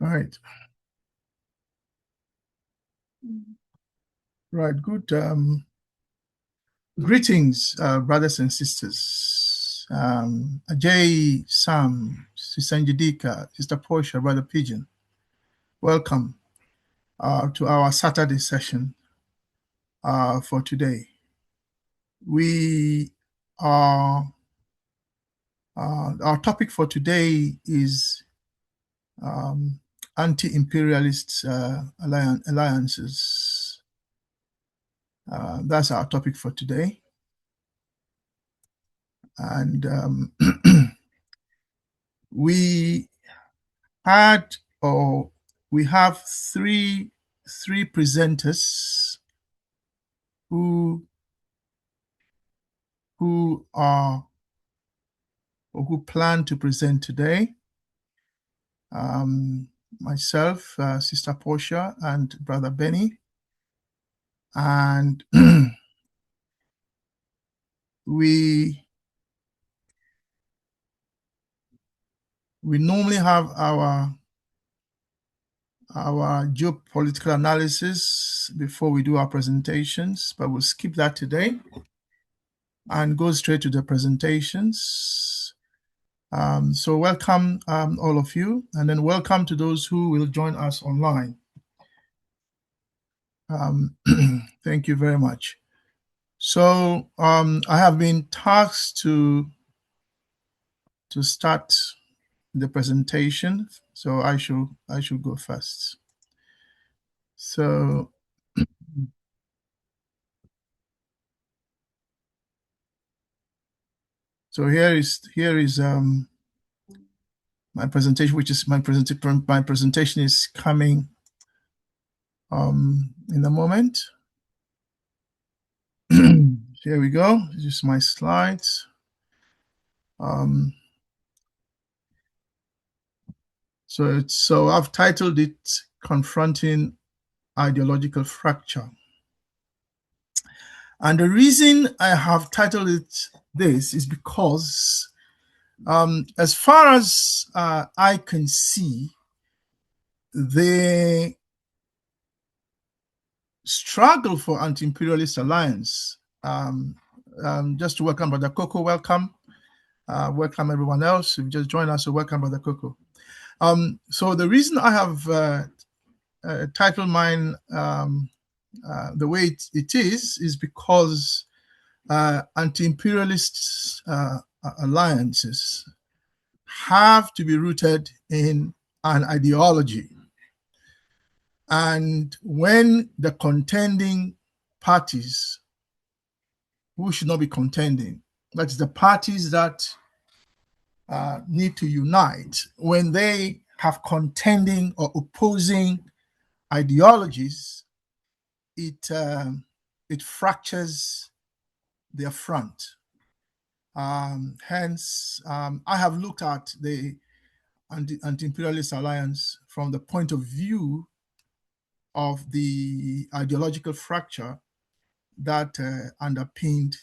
All right. Right. Good. Greetings, brothers and sisters. Ajay, Sam, Sister Njidika, Sister Portia, Brother Pigeon. Welcome to our Saturday session for today. We are our topic for today is anti-imperialist alliances. That's our topic for today. And we have three presenters who plan to present today. Myself, Sister Portia, and Brother Benny. And we normally have our geopolitical analysis before we do our presentations, but we'll skip that today and go straight to the presentations. So welcome all of you, and then welcome to those who will join us online. Thank you very much. So I have been tasked to start the presentation, so I should go first. So here is my presentation, which is my presentation is coming in a moment. Here we go. This is my slides. So I've titled it "Confronting Ideological Fracture." And the reason I have titled it this is because as far as I can see, the struggle for anti-imperialist alliance, just to welcome Brother Coco, welcome everyone else who just joined us, so welcome Brother Coco. So the reason I have titled mine the way it is because anti-imperialist alliances have to be rooted in an ideology. And when the contending parties, who should not be contending, that is the parties that need to unite, when they have contending or opposing ideologies, it fractures their front. Hence, I have looked at the anti-imperialist alliance from the point of view of the ideological fracture that underpinned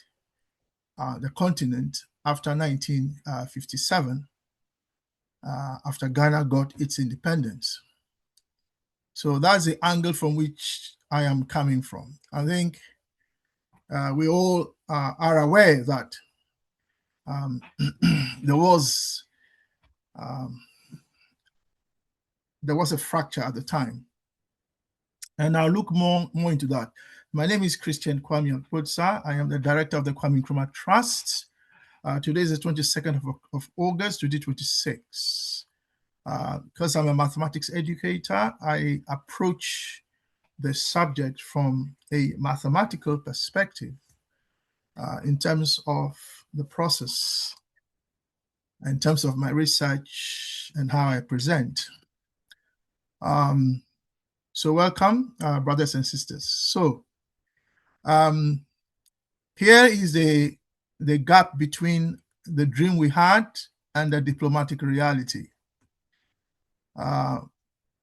the continent after 1957, after Ghana got its independence. So that's the angle from which I am coming from. I think we all are aware that there was a fracture at the time, and I'll look more into that. My name is Christian Kwame. I am the director of the Kwame Nkrumah Trust. Today is the 22nd of August, 2026. Because I'm a mathematics educator, I approach the subject from a mathematical perspective in terms of the process, in terms of my research and how I present. So welcome, brothers and sisters. So here is the gap between the dream we had and the diplomatic reality.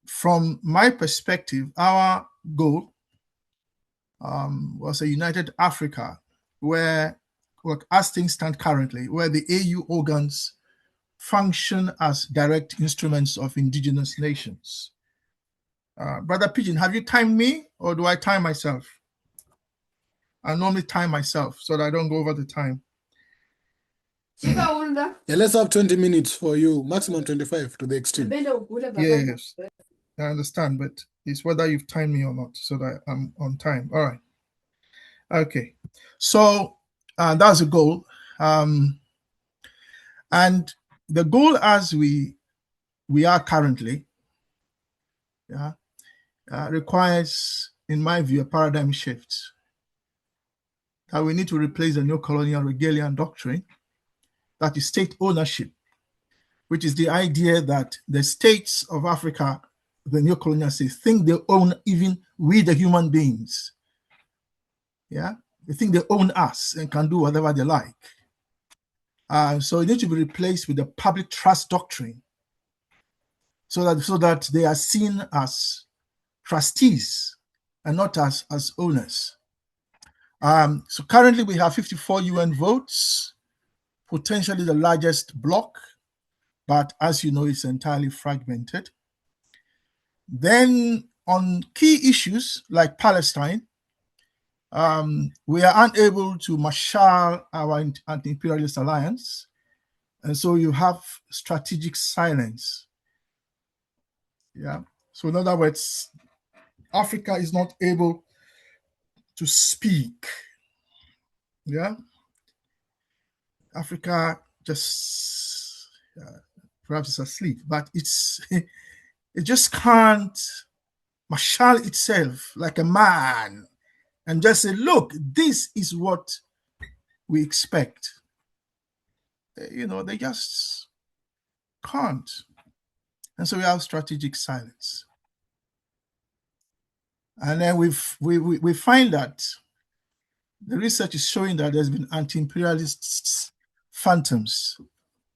From my perspective, our goal was a united Africa where, as things stand currently, where the AU organs function as direct instruments of indigenous nations. Brother Pigeon, have you timed me, or do I time myself? I normally time myself so that I don't go over the time. Yeah, let's have 20 minutes for you, maximum 25 to the extreme. Yes, I understand, but it's whether you've timed me or not, so that I'm on time. All right. Okay. So that's the goal. And the goal as we are currently, requires, in my view, a paradigm shift. That we need to replace the neo-colonial Hegelian doctrine, that is state ownership, which is the idea that the states of Africa, the neo-colonial states, think they own even we, the human beings. Yeah, they think they own us and can do whatever they like. So it needs to be replaced with the public trust doctrine, so that they are seen as trustees and not as owners. So currently we have 54 UN votes, potentially the largest bloc, but as you know, it's entirely fragmented. Then on key issues like Palestine, we are unable to marshal our anti-imperialist alliance, and so you have strategic silence. Yeah. So in other words, Africa is not able to speak. Yeah. Africa just perhaps it's asleep, but it just can't marshal itself like a man and just say, look, this is what we expect. They just can't. And so we have strategic silence. And then we find that the research is showing that there's been anti-imperialist phantoms.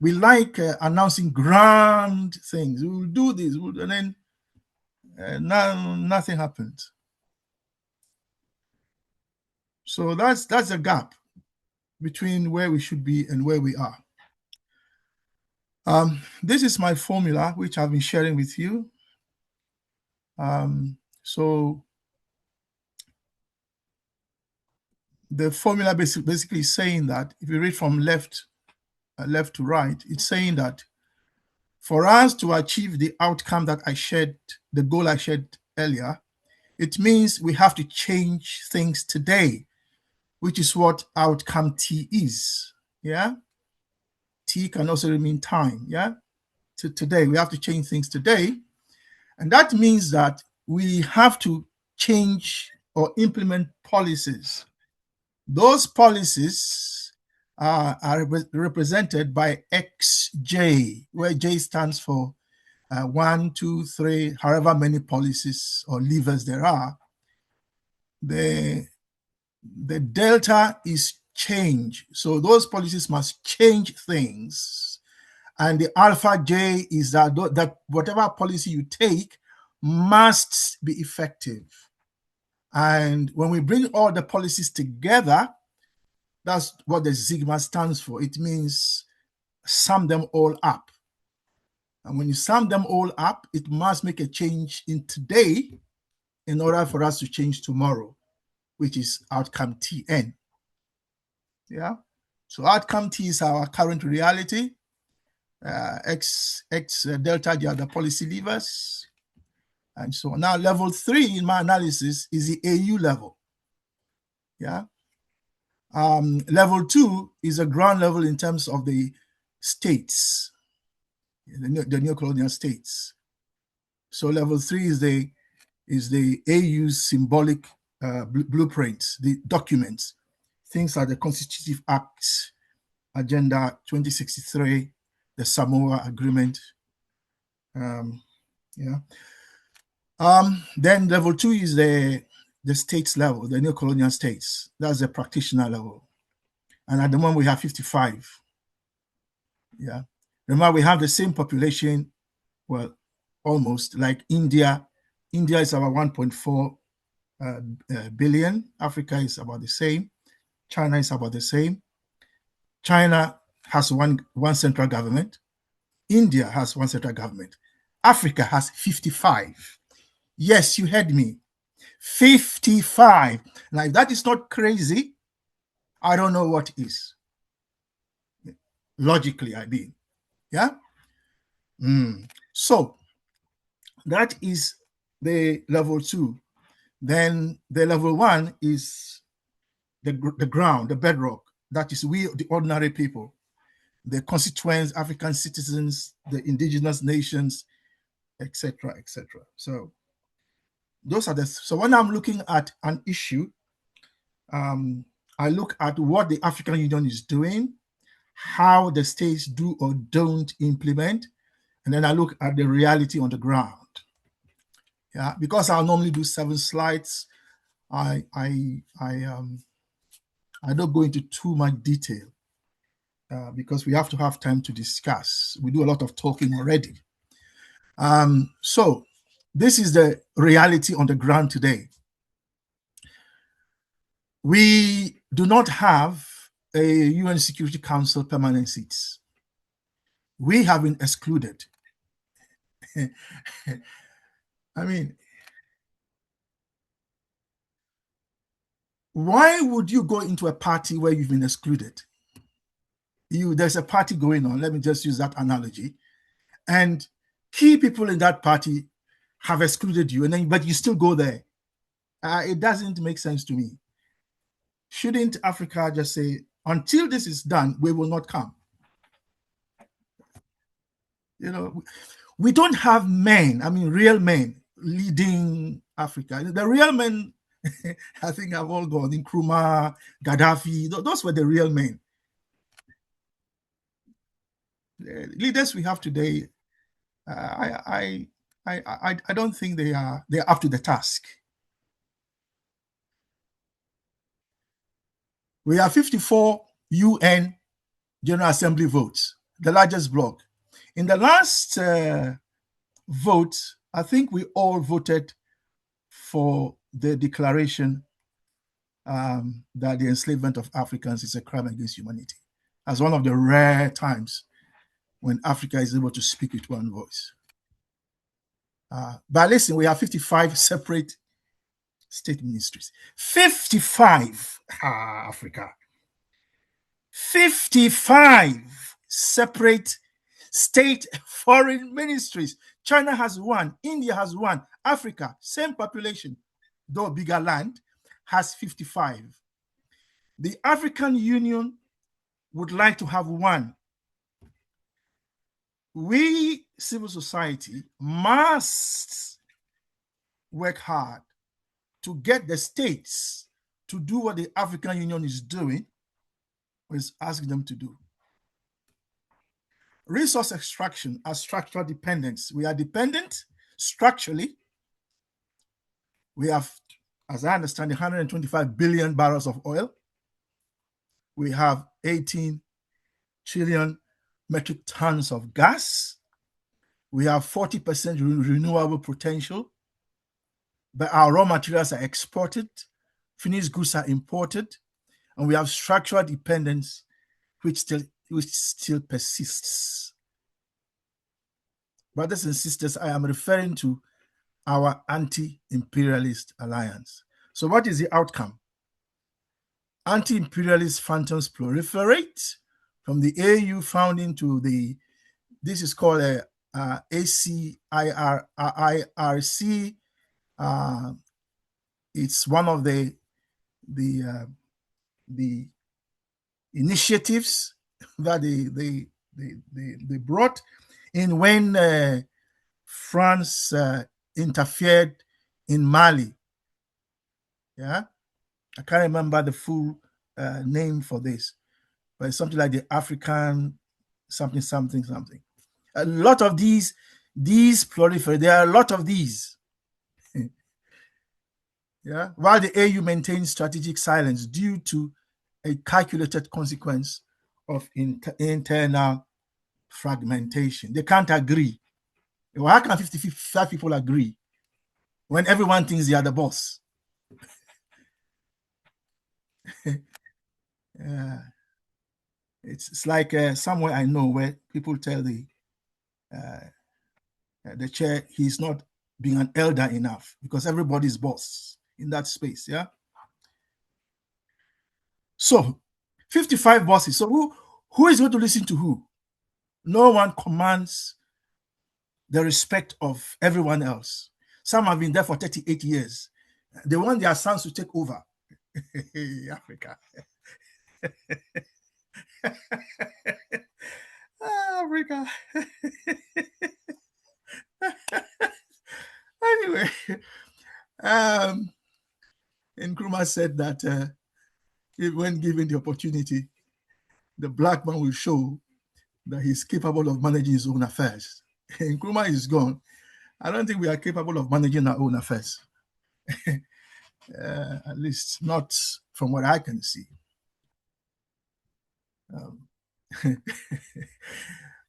We like announcing grand things. We will do this, and then nothing happens. So that's a gap between where we should be and where we are. This is my formula, which I've been sharing with you. So the formula basically is saying that if you read from left to right, it's saying that for us to achieve the outcome that I shared, the goal I shared earlier, it means we have to change things today, which is what outcome T is. Yeah. T can also mean time. Yeah. Today, we have to change things today. And that means that we have to change or implement policies. Those policies are represented by XJ, where J stands for 1, 2, 3, however many policies or levers there are. The delta is change. So those policies must change things. And the alpha J is that whatever policy you take must be effective. And when we bring all the policies together, that's what the sigma stands for. It means sum them all up. And when you sum them all up, it must make a change in today in order for us to change tomorrow, which is outcome TN. Yeah. So outcome T is our current reality. X delta, the other policy levers. And so now level 3 in my analysis is the AU level. Yeah. Level 2 is a ground level in terms of the states, the neo-colonial states. So level 3 is the AU's symbolic blueprints, the documents, things like the Constitutive Act, Agenda 2063, the Samoa Agreement. Then level 2 is the states level, the neo-colonial states. That's the practitioner level. And at the moment we have 55. Yeah. Remember, we have the same population, well, almost like India. India is about 1.4 billion. Africa is about the same. China is about the same. China has one central government. India has one central government. Africa has 55. Yes, you heard me. 55. Now, if that is not crazy, I don't know what is. Logically, I mean. Yeah? So, that is the level 2. Then the level 1 is the ground, the bedrock. That is we, the ordinary people, the constituents, African citizens, the indigenous nations, etc., etc. So those are so when I'm looking at an issue, I look at what the African Union is doing, how the states do or don't implement, and then I look at the reality on the ground. Yeah, because I'll normally do 7 slides, I don't go into too much detail because we have to have time to discuss. We do a lot of talking already. So this is the reality on the ground today. We do not have a UN Security Council permanent seats. We have been excluded. I mean, why would you go into a party where you've been excluded? There's a party going on, let me just use that analogy, and key people in that party have excluded you, but you still go there. It doesn't make sense to me. Shouldn't Africa just say, until this is done, we will not come? We don't have men, real men leading Africa. The real men, I think, have all gone. Nkrumah, Gaddafi, those were the real men. The leaders we have today, I don't think they're up to the task. We have 54 UN General Assembly votes, the largest bloc. In the last vote, I think we all voted for the declaration that the enslavement of Africans is a crime against humanity, as one of the rare times when Africa is able to speak with one voice. But listen, we have 55 separate state ministries. 55, Africa. 55 separate state foreign ministries. China has 1, India has 1, Africa, same population, though bigger land, has 55. The African Union would like to have 1. We, civil society, must work hard to get the states to do what the African Union is doing, or is asking them to do. Resource extraction as structural dependence. We are dependent structurally. We have, as I understand, 125 billion barrels of oil. We have 18 trillion metric tons of gas. We have 40% renewable potential, but our raw materials are exported, finished goods are imported, and we have structural dependence which still persists. Brothers and sisters, I am referring to our anti-imperialist alliance. So what is the outcome? Anti-imperialist phantoms proliferate from the AU founding to this is called a ACIRC. It's one of the initiatives that they brought in when France interfered in Mali. Yeah, I can't remember the full name for this, but it's something like the African something. A lot of these proliferate. There are a lot of these. Yeah, while the AU maintains strategic silence due to a calculated consequence of internal fragmentation. They can't agree. Well, how can 55 people agree when everyone thinks they are the boss? It's like somewhere I know where people tell the the chair, he's not being an elder enough because everybody's boss in that space. Yeah. So 55 bosses. So who is going to listen to who? No one commands the respect of everyone else. Some have been there for 38 years. They want their sons to take over. Africa. Africa. Anyway, Nkrumah said that when given the opportunity, the black man will show that he's capable of managing his own affairs. Nkrumah is gone. I don't think we are capable of managing our own affairs. At least not from what I can see.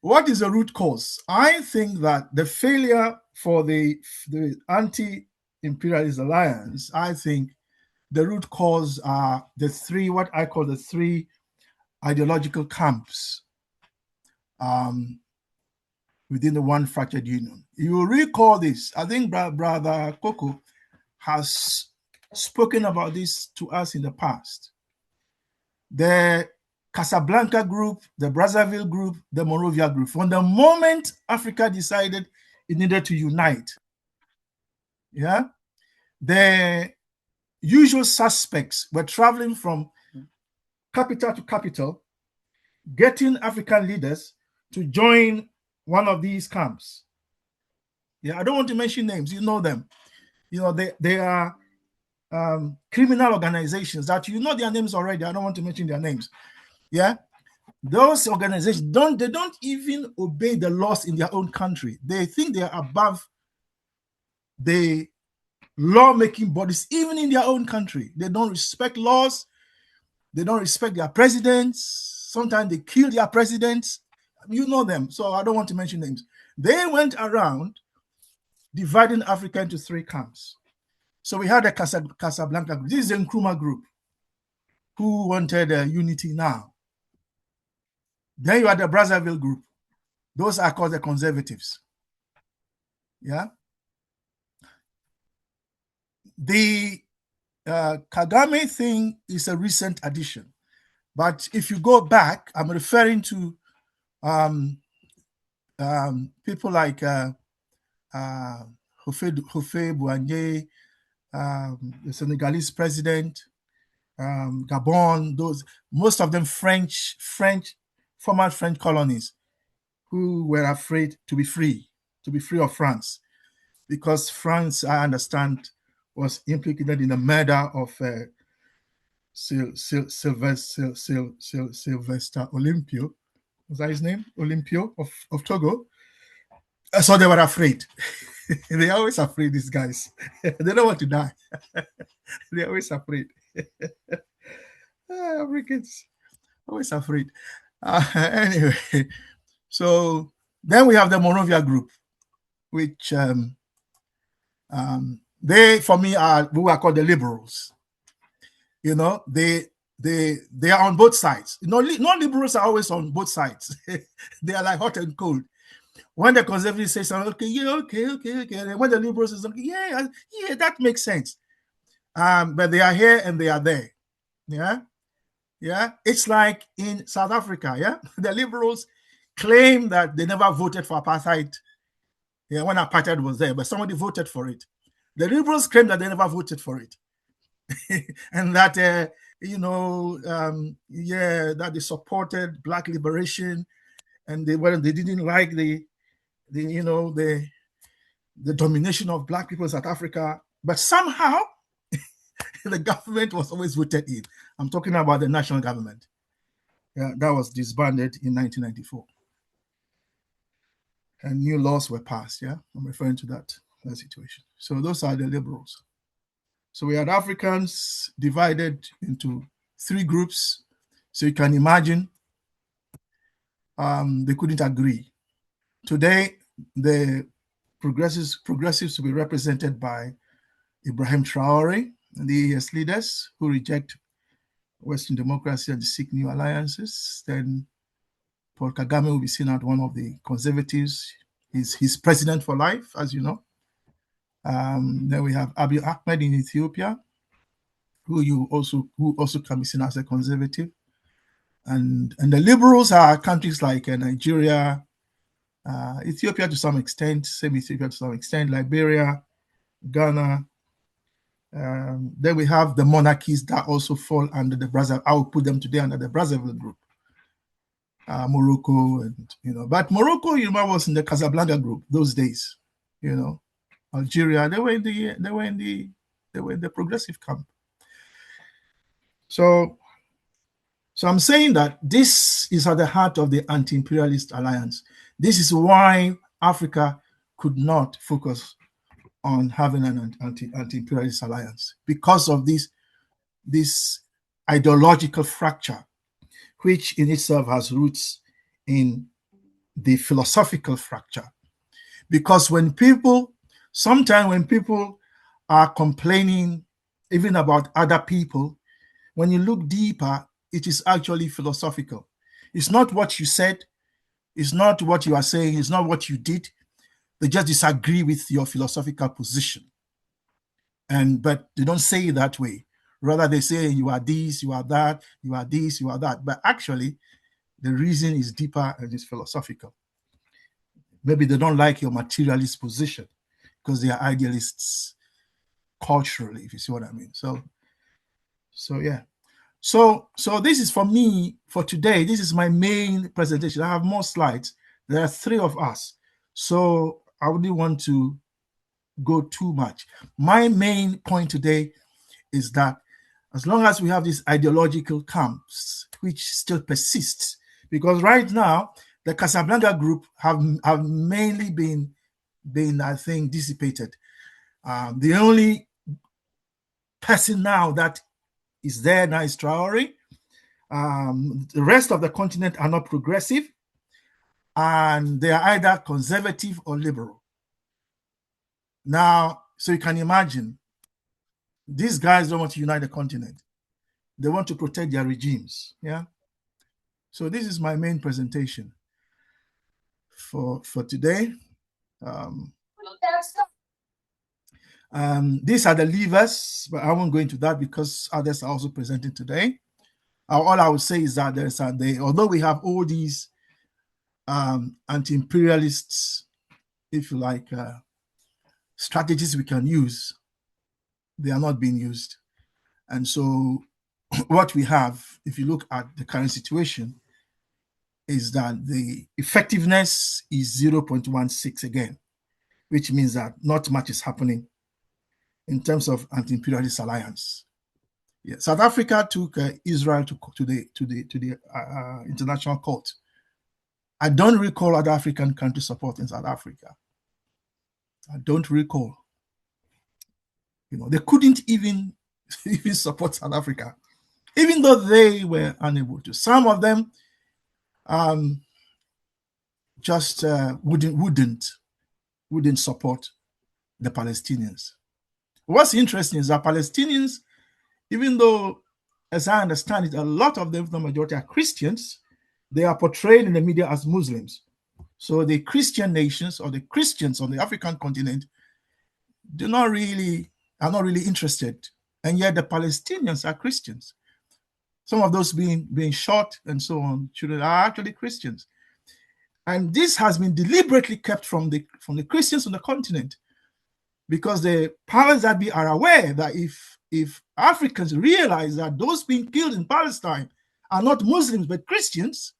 What is the root cause? I think that the failure for the anti-imperialist alliance, I think the root cause are the three, what I call the three ideological camps within the one fractured union. You will recall this. I think Brother Coco has spoken about this to us in the past. The Casablanca group, the Brazzaville group, the Monrovia group. From the moment Africa decided it needed to unite, yeah, the usual suspects were traveling from capital to capital, getting African leaders to join one of these camps. Yeah, I don't want to mention names. You know them. You know, they are criminal organizations that you know their names already. I don't want to mention their names. Yeah. Those organizations don't even obey the laws in their own country. They think they are above the lawmaking bodies, even in their own country. They don't respect laws. They don't respect their presidents. Sometimes they kill their presidents. You know them, so I don't want to mention names. They went around dividing Africa into three camps. So we had a Casablanca group. This is the Nkrumah group who wanted unity now. Then you had the Brazzaville group. Those are called the conservatives. Yeah. The Kagame thing is a recent addition. But if you go back, I'm referring to people like Houphouët Boigny, the Senegalese president, Gabon, those, most of them French, former French colonies who were afraid to be free of France, because France, I understand, was implicated in the murder of Sylvester Olympio. Was that his name? Olympio of Togo. So they were afraid. They're always afraid, these guys. They don't want to die. They're always afraid. Africans, always afraid. Anyway, so then we have the Monrovia group, which they, for me, are who are called the liberals. You know, they are on both sides. You know, non-liberals are always on both sides. They are like hot and cold. When the conservatives say something, okay, yeah, okay. And when the liberals say something, yeah, that makes sense. But they are here and they are there. Yeah. It's like in South Africa, yeah. The liberals claim that they never voted for apartheid. Yeah, when apartheid was there, but somebody voted for it. The liberals claim that they never voted for it. And that that they supported black liberation, and they didn't like the domination of black people in South Africa, but somehow the government was always voted in. I'm talking about the national government. Yeah, that was disbanded in 1994, and new laws were passed. Yeah, I'm referring to that situation. So those are the liberals. So we had Africans divided into three groups. So you can imagine they couldn't agree. Today, the progressives to be represented by Ibrahim Traore and the ES leaders who reject Western democracy and seek new alliances. Then Paul Kagame will be seen as one of the conservatives He's president for life, as you know. Then we have Abiy Ahmed in Ethiopia, who also can be seen as a conservative. And the liberals are countries like Nigeria, Ethiopia to some extent, same Ethiopia to some extent, Liberia, Ghana. Then we have the monarchies that also fall under the Brazzaville. I will put them today under the Brazzaville group. Morocco, and but Morocco, was in the Casablanca group those days. Algeria, they were in the progressive camp. So I'm saying that this is at the heart of the anti-imperialist alliance. This is why Africa could not focus on having an anti-imperialist alliance, because of this ideological fracture, which in itself has roots in the philosophical fracture. Because sometimes when people are complaining even about other people, when you look deeper, it is actually philosophical. It's not what you said, it's not what you are saying, it's not what you did. They just disagree with your philosophical position. But they don't say it that way. Rather, they say you are this, you are that, you are this, you are that. But actually, the reason is deeper and it's philosophical. Maybe they don't like your materialist position because they are idealists culturally, if you see what I mean. So yeah. So this is for me for today. This is my main presentation. I have more slides. There are 3 of us. So I wouldn't want to go too much. My main point today is that as long as we have these ideological camps, which still persists, because right now the Casablanca group have mainly been, I think, dissipated. The only person now that is there now is Traore. The rest of the continent are not progressive, and they are either conservative or liberal. Now, so you can imagine, these guys don't want to unite the continent. They want to protect their regimes. Yeah. So this is my main presentation for today. These are the levers, but I won't go into that because others are also presenting today. All I would say is that although we have all these anti-imperialists, if you like, strategies we can use, they are not being used. And so what we have, if you look at the current situation, is that the effectiveness is 0.16 again, which means that not much is happening in terms of anti-imperialist alliance. Yeah. South Africa took Israel to the international court. I don't recall other African countries supporting South Africa. I don't recall. They couldn't even support South Africa, even though they were unable to. Some of them just wouldn't support the Palestinians. What's interesting is that Palestinians, even though, as I understand it, a lot of them, the majority are Christians, they are portrayed in the media as Muslims. So the Christian nations or the Christians on the African continent are not really interested. And yet the Palestinians are Christians. Some of those being shot and so on are actually Christians. And this has been deliberately kept from the Christians on the continent, because the powers that be are aware that if Africans realize that those being killed in Palestine are not Muslims but Christians,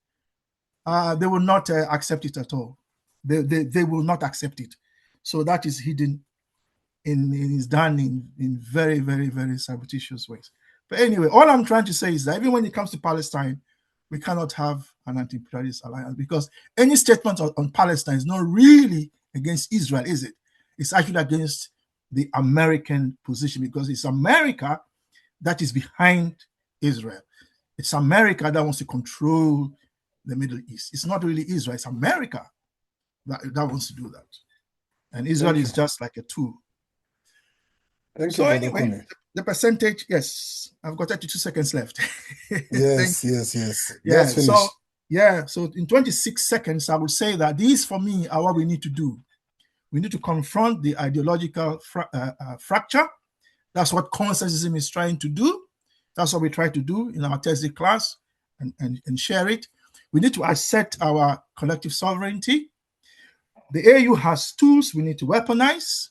they will not accept it at all. They will not accept it. So that is hidden is done in very, very, very surreptitious ways. But anyway, all I'm trying to say is that even when it comes to Palestine, we cannot have an anti-imperialist alliance, because any statement on Palestine is not really against Israel, is it? It's actually against the American position, because it's America that is behind Israel. It's America that wants to control the Middle East. It's not really Israel, it's America that wants to do that. And Israel is just like a tool. Thank so you, anyway, Kwame. the percentage, yes, I've got 32 seconds left. Yes. Yeah, Just finished. Yeah, so in 26 seconds, I would say that these, for me, are what we need to do. We need to confront the ideological fracture. That's what consensusism is trying to do. That's what we try to do in our Thursday class and share it. We need to assert our collective sovereignty. The AU has tools we need to weaponize,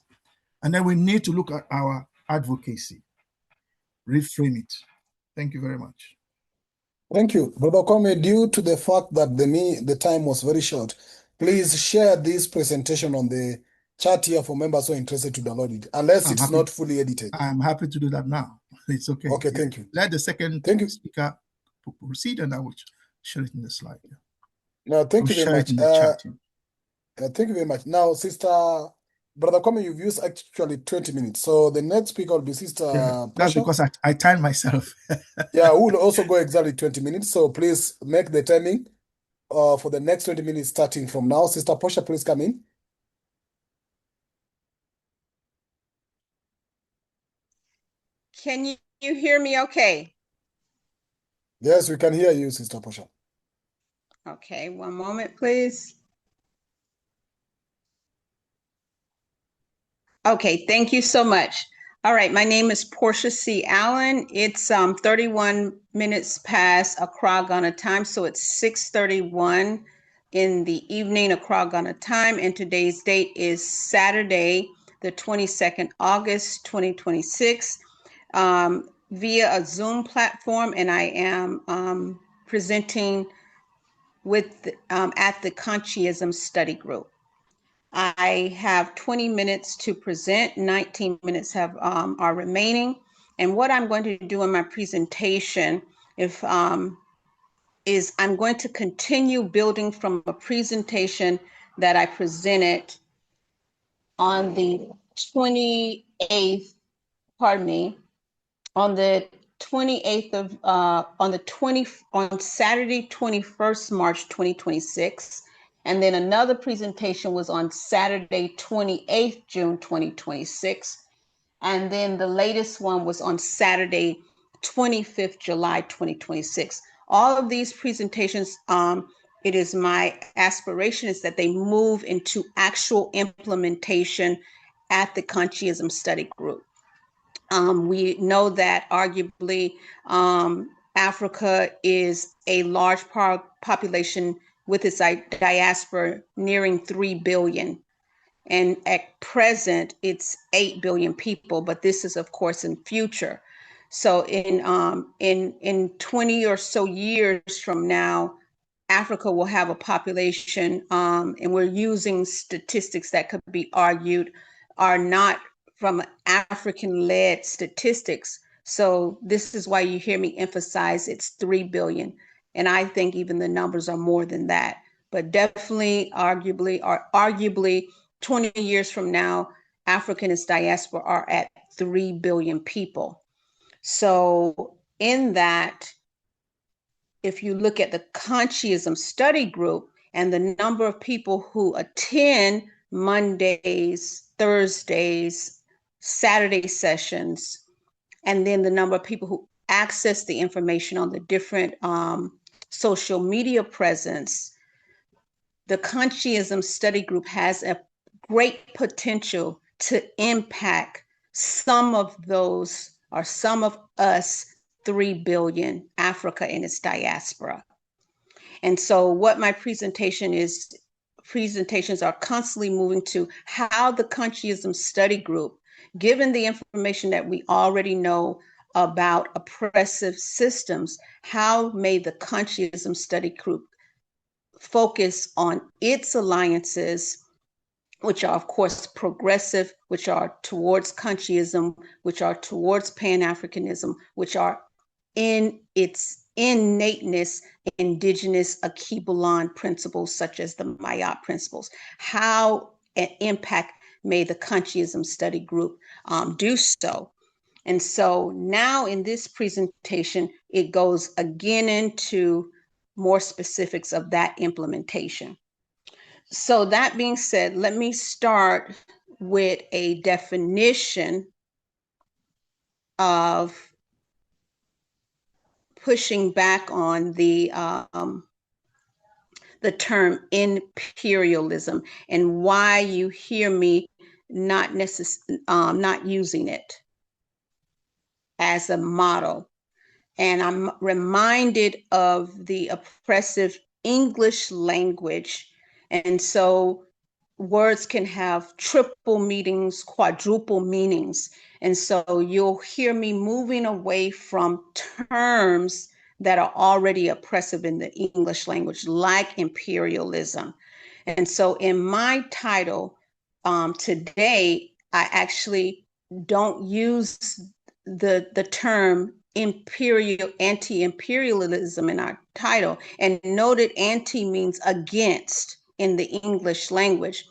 and then we need to look at our advocacy, reframe it. Thank you very much. Thank you. Brother Kwame, due to the fact that the time was very short, please share this presentation on the chat here for members who are interested to download it, unless it's not fully edited. I'm happy to do that now. It's okay. Okay, thank you. Let the second speaker proceed, and I will share it in the slide. No, thank you very much. Thank you very much. Now, Brother Kwame, you've used actually 20 minutes. So the next speaker will be Sister Portia. That's because I timed myself. Yeah, we'll also go exactly 20 minutes. So please make the timing for the next 20 minutes starting from now. Sister Portia, please come in. Can you hear me okay? Yes, we can hear you, Sister Portia. Okay, one moment, please. Okay, thank you so much. All right, my name is Portia C. Allen. It's 31 minutes past Accra, Ghana time, so it's 6:31 in the evening Accra, Ghana time, and today's date is Saturday, the 22nd August, 2026, via a Zoom platform, and I am presenting with at the Consciism Study Group. I have 20 minutes to present, 19 minutes are remaining. And what I'm going to do in my presentation is I'm going to continue building from a presentation that I presented on the 28th, pardon me, on the 28th of, on Saturday, 21st March, 2026. And then another presentation was on Saturday, 28th June, 2026. And then the latest one was on Saturday, 25th July, 2026. All of these presentations, it is my aspiration is that they move into actual implementation at the Consciism Study Group. We know that arguably Africa is a large population with its diaspora nearing 3 billion. And at present, it's 8 billion people, but this is, of course, in future. So in 20 or so years from now, Africa will have a population, and we're using statistics that could be argued are not from African-led statistics. So this is why you hear me emphasize it's 3 billion. And I think even the numbers are more than that. But definitely, arguably, 20 years from now, Africa and its diaspora are at 3 billion people. So in that, if you look at the Consciism Study Group and the number of people who attend Mondays, Thursdays, Saturday sessions, and then the number of people who access the information on the different social media presence, the Consciism Study Group has a great potential to impact some of those or some of us 3 billion, Africa and its diaspora. And so what my presentations are constantly moving to how the Consciism Study Group, given the information that we already know about oppressive systems, how may the Consciism Study Group focus on its alliances, which are, of course, progressive, which are towards Consciism, which are towards Pan-Africanism, which are in its innateness, indigenous Akibulan principles, such as the Mayat principles. How an impact may the Consciism Study Group do so? And so now in this presentation, it goes again into more specifics of that implementation. So that being said, let me start with a definition of pushing back on the the term imperialism and why you hear me not using it as a model. And I'm reminded of the oppressive English language. And so words can have triple meanings, quadruple meanings. And so you'll hear me moving away from terms that are already oppressive in the English language, like imperialism. And so in my title today, I actually don't use the term anti-imperialism in our title. And noted anti means against in the English language.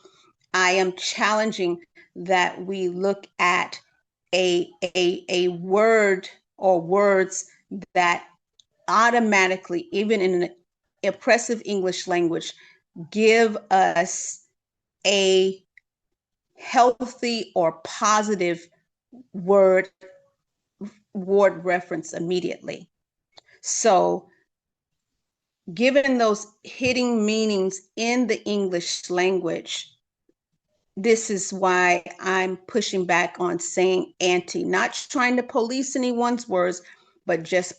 I am challenging that we look at a word or words that automatically, even in an oppressive English language, give us a healthy or positive word reference immediately. So given those hitting meanings in the English language, this is why I'm pushing back on saying anti, not trying to police anyone's words, but just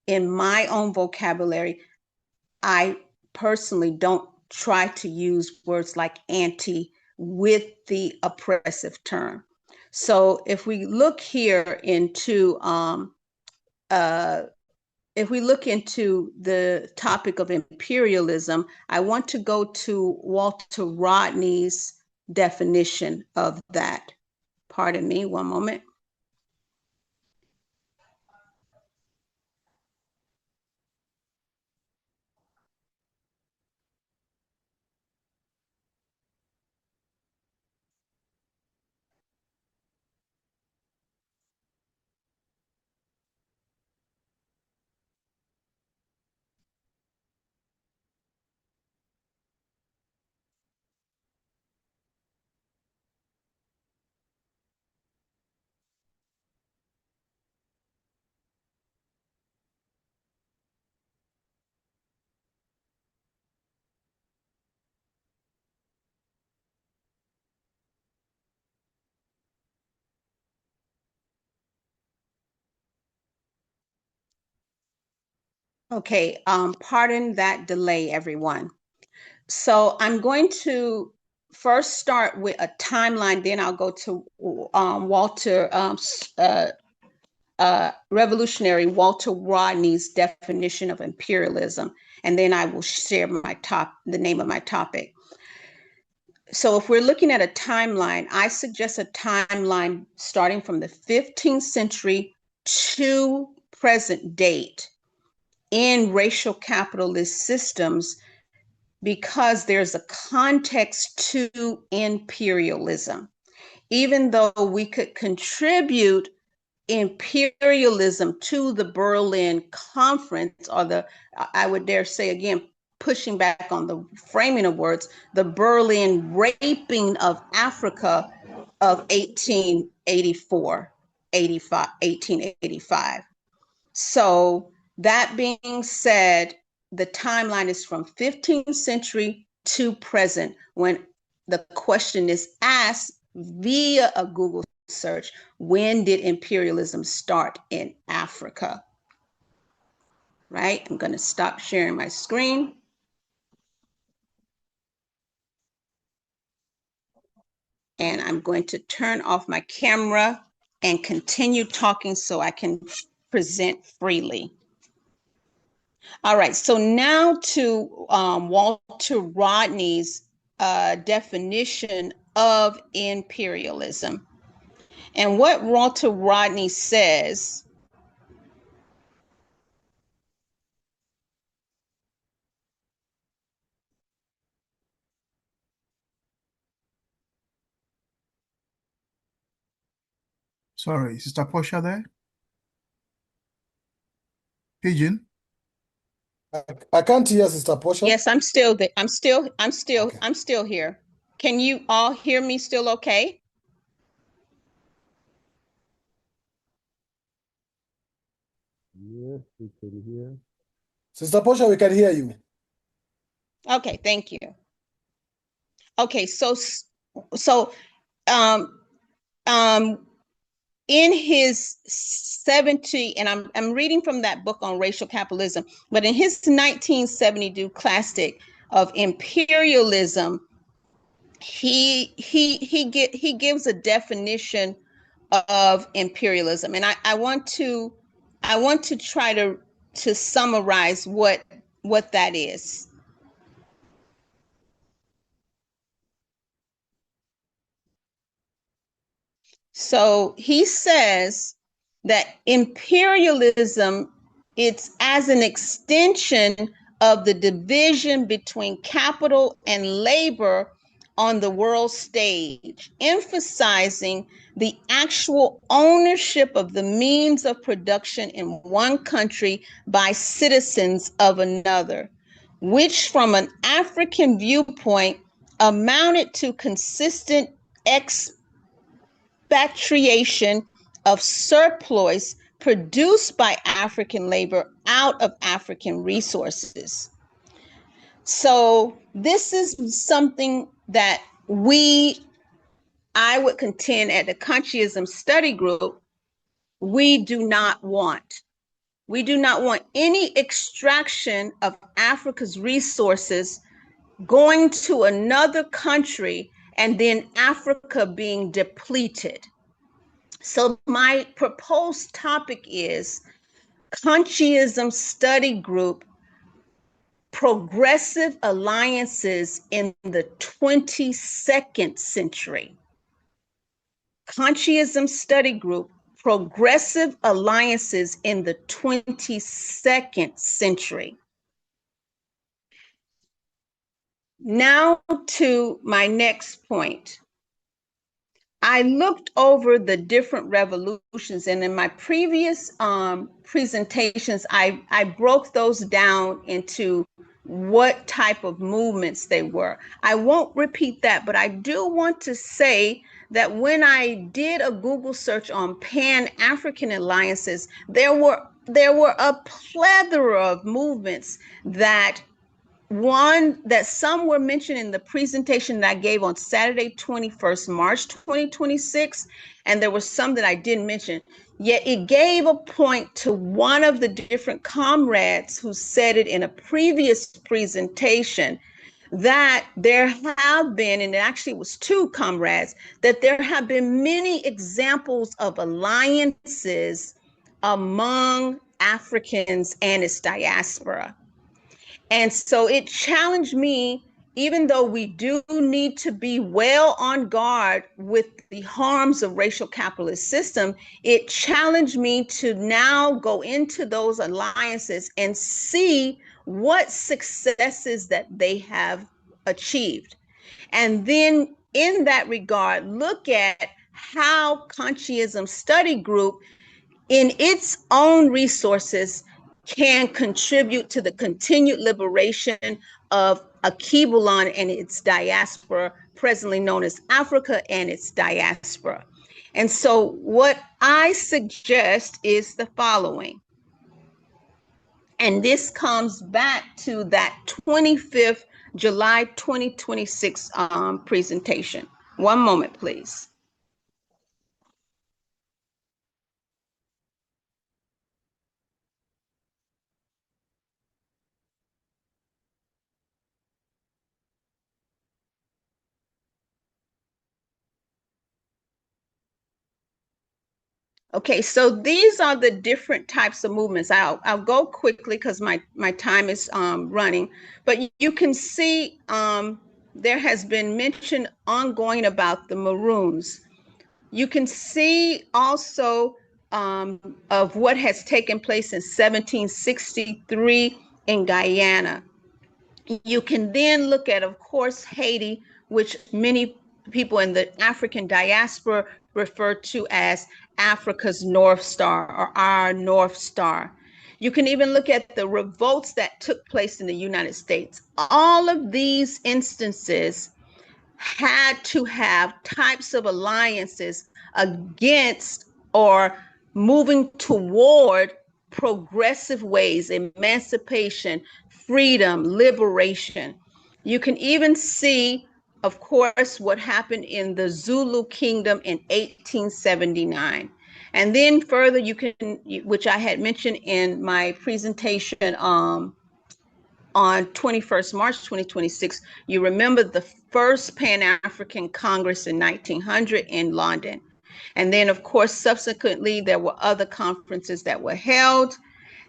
in my own vocabulary, I personally don't try to use words like anti with the oppressive term. So if we look here into the topic of imperialism, I want to go to Walter Rodney's definition of that. Pardon me, one moment. Okay, pardon that delay, everyone. So I'm going to first start with a timeline, then I'll go to revolutionary Walter Rodney's definition of imperialism, and then I will share the name of my topic. So if we're looking at a timeline, I suggest a timeline starting from the 15th century to present date in racial capitalist systems, because there's a context to imperialism. Even though we could contribute imperialism to the Berlin Conference, or I would dare say again, pushing back on the framing of words, the Berlin raping of Africa of 1885. So that being said, the timeline is from 15th century to present, when the question is asked via a Google search, when did imperialism start in Africa? Right? I'm going to stop sharing my screen. And I'm going to turn off my camera and continue talking so I can present freely. All right, so now to Walter Rodney's definition of imperialism. And what Walter Rodney says, Sorry, Sister Portia there? Pigeon? I can't hear Sister Portia. yes, I'm still there. I'm still here. Can you all hear me still okay? Yes, we can hear. Sister Portia, we can hear you. Okay, thank you. Okay, so um um in his 70, and I'm reading from that book on racial capitalism, but in his 1972 classic of Imperialism, he gives a definition of imperialism, and I want to try to summarize what that is. So he says that imperialism, it's as an extension of the division between capital and labor on the world stage, emphasizing the actual ownership of the means of production in one country by citizens of another, which from an African viewpoint amounted to consistent expatriation of surplus produced by African labor out of African resources. So this is something that I would contend at the Consciism Study Group, we do not want. We do not want any extraction of Africa's resources going to another country and then Africa being depleted. So my proposed topic is Consciism Study Group, Progressive Alliances in the 22nd Century. Consciism Study Group, Progressive Alliances in the 22nd Century. Now to my next point. I looked over the different revolutions, and in my previous presentations, I broke those down into what type of movements they were. I won't repeat that, but I do want to say that when I did a Google search on Pan-African alliances, there were a plethora of movements that some were mentioned in the presentation that I gave on Saturday, 21st March 2026, and there were some that I didn't mention. Yet it gave a point to one of the different comrades who said it in a previous presentation, that there have been, and it actually was two comrades, that there have been many examples of alliances among Africans and its diaspora. And so it challenged me, even though we do need to be well on guard with the harms of racial capitalist system, it challenged me to now go into those alliances and see what successes that they have achieved. And then in that regard, look at how Consciism Study Group in its own resources can contribute to the continued liberation of Akibulan and its diaspora, presently known as Africa and its diaspora. And so what I suggest is the following. And this comes back to that 25th July 2026 presentation. One moment, please. Okay, so these are the different types of movements. I'll go quickly because my time is running, but you can see there has been mention ongoing about the Maroons. You can see also of what has taken place in 1763 in Guyana. You can then look at, of course, Haiti, which many people in the African diaspora refer to as Africa's North Star or our North Star. You can even look at the revolts that took place in the United States. All of these instances had to have types of alliances against or moving toward progressive ways, emancipation, freedom, liberation. You can even see, of course, what happened in the Zulu kingdom in 1879. And then further, you can, which I had mentioned in my presentation on 21st March 2026, you remember the first Pan-African Congress in 1900 in London. And then, of course, subsequently, there were other conferences that were held.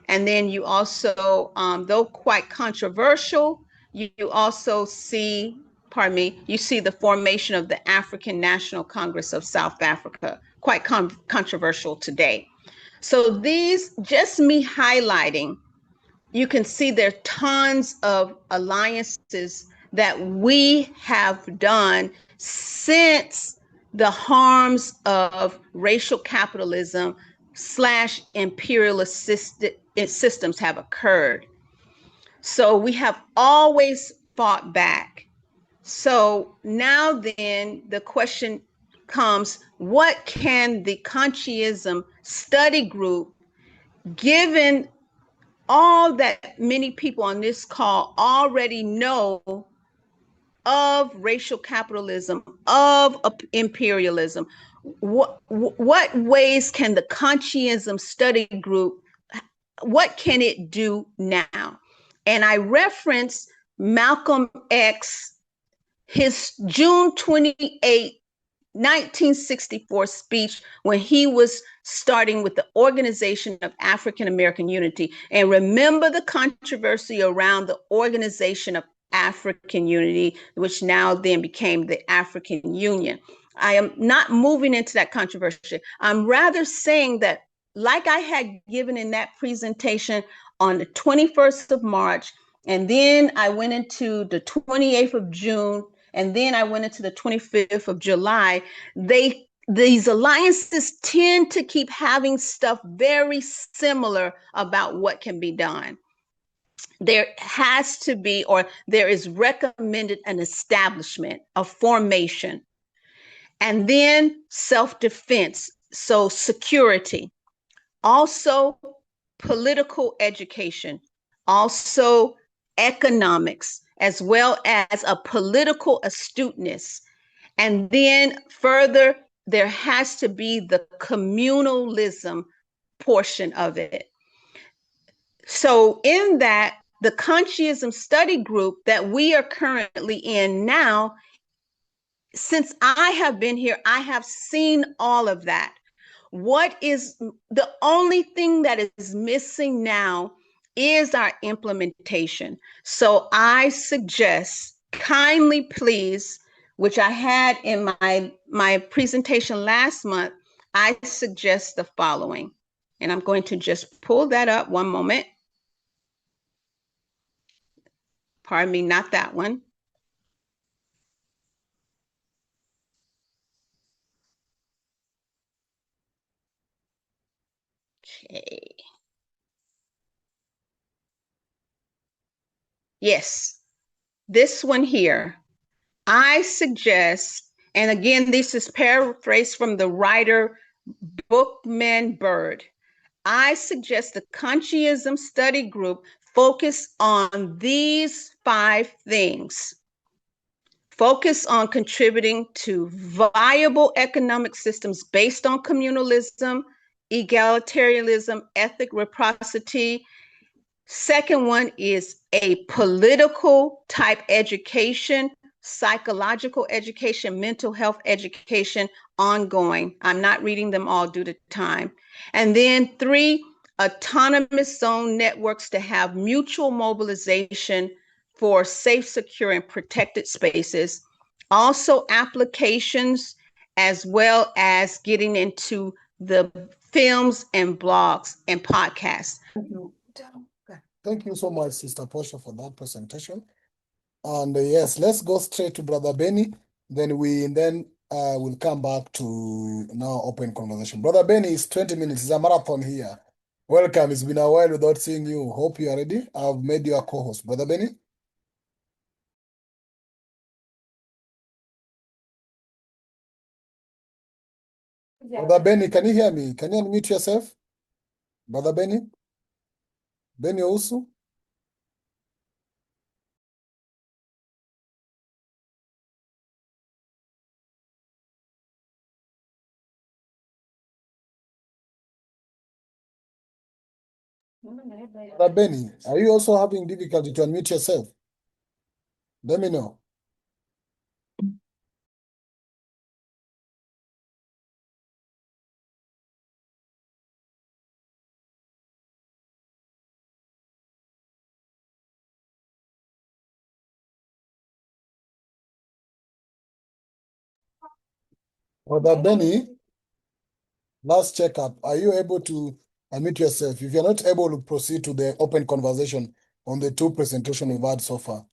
And then you also, though quite controversial, you also see, pardon me, you see the formation of the African National Congress of South Africa, quite controversial today. So these, just me highlighting, you can see there are tons of alliances that we have done since the harms of racial capitalism / imperialist systems have occurred. So we have always fought back. So now then the question comes, what can the conscientism study group, given all that many people on this call already know of racial capitalism, of imperialism, what ways can the conscientism study group, what can it do now? And I reference Malcolm X, his June 28, 1964 speech when he was starting with the Organization of African American Unity. And remember the controversy around the Organization of African Unity, which now then became the African Union. I am not moving into that controversy. I'm rather saying that, like I had given in that presentation on the 21st of March, and then I went into the 28th of June, and then I went into the 25th of July, these alliances tend to keep having stuff very similar about what can be done. There has to be, or there is recommended, an establishment, a formation, and then self-defense, so security, also political education, also economics, as well as a political astuteness. And then further, there has to be the communalism portion of it. So in that, the conscientism study group that we are currently in now, since I have been here, I have seen all of that. What is the only thing that is missing now is our implementation. So I suggest, kindly please, which I had in my presentation last month, I suggest the following. And I'm going to just pull that up one moment. Pardon me, not that one. Okay. Yes, this one here. I suggest, and again, this is paraphrased from the writer Bookman Bird. I suggest the conscientism study group focus on these 5 things. Focus on contributing to viable economic systems based on communalism, egalitarianism, ethnic reciprocity. Second one is a political type education, psychological education, mental health education, ongoing. I'm not reading them all due to time. And then 3, autonomous zone networks to have mutual mobilization for safe, secure, and protected spaces. Also applications, as well as getting into the films and blogs and podcasts. Thank you so much, Sister Portia, for that presentation. And yes, let's go straight to Brother Benny. Then we'll come back to now open conversation. Brother Benny, it's 20 minutes. It's a marathon here. Welcome. It's been a while without seeing you. Hope you are ready. I've made you a co-host. Brother Benny? Yeah. Brother Benny, can you hear me? Can you unmute yourself? Brother Benny? Benny Ousu? Brother Benny, are you also having difficulty to unmute yourself? Let me know. Brother Benny, last checkup. Are you able to unmute yourself? If you're not able to proceed to the open conversation on the two presentations we've had so far.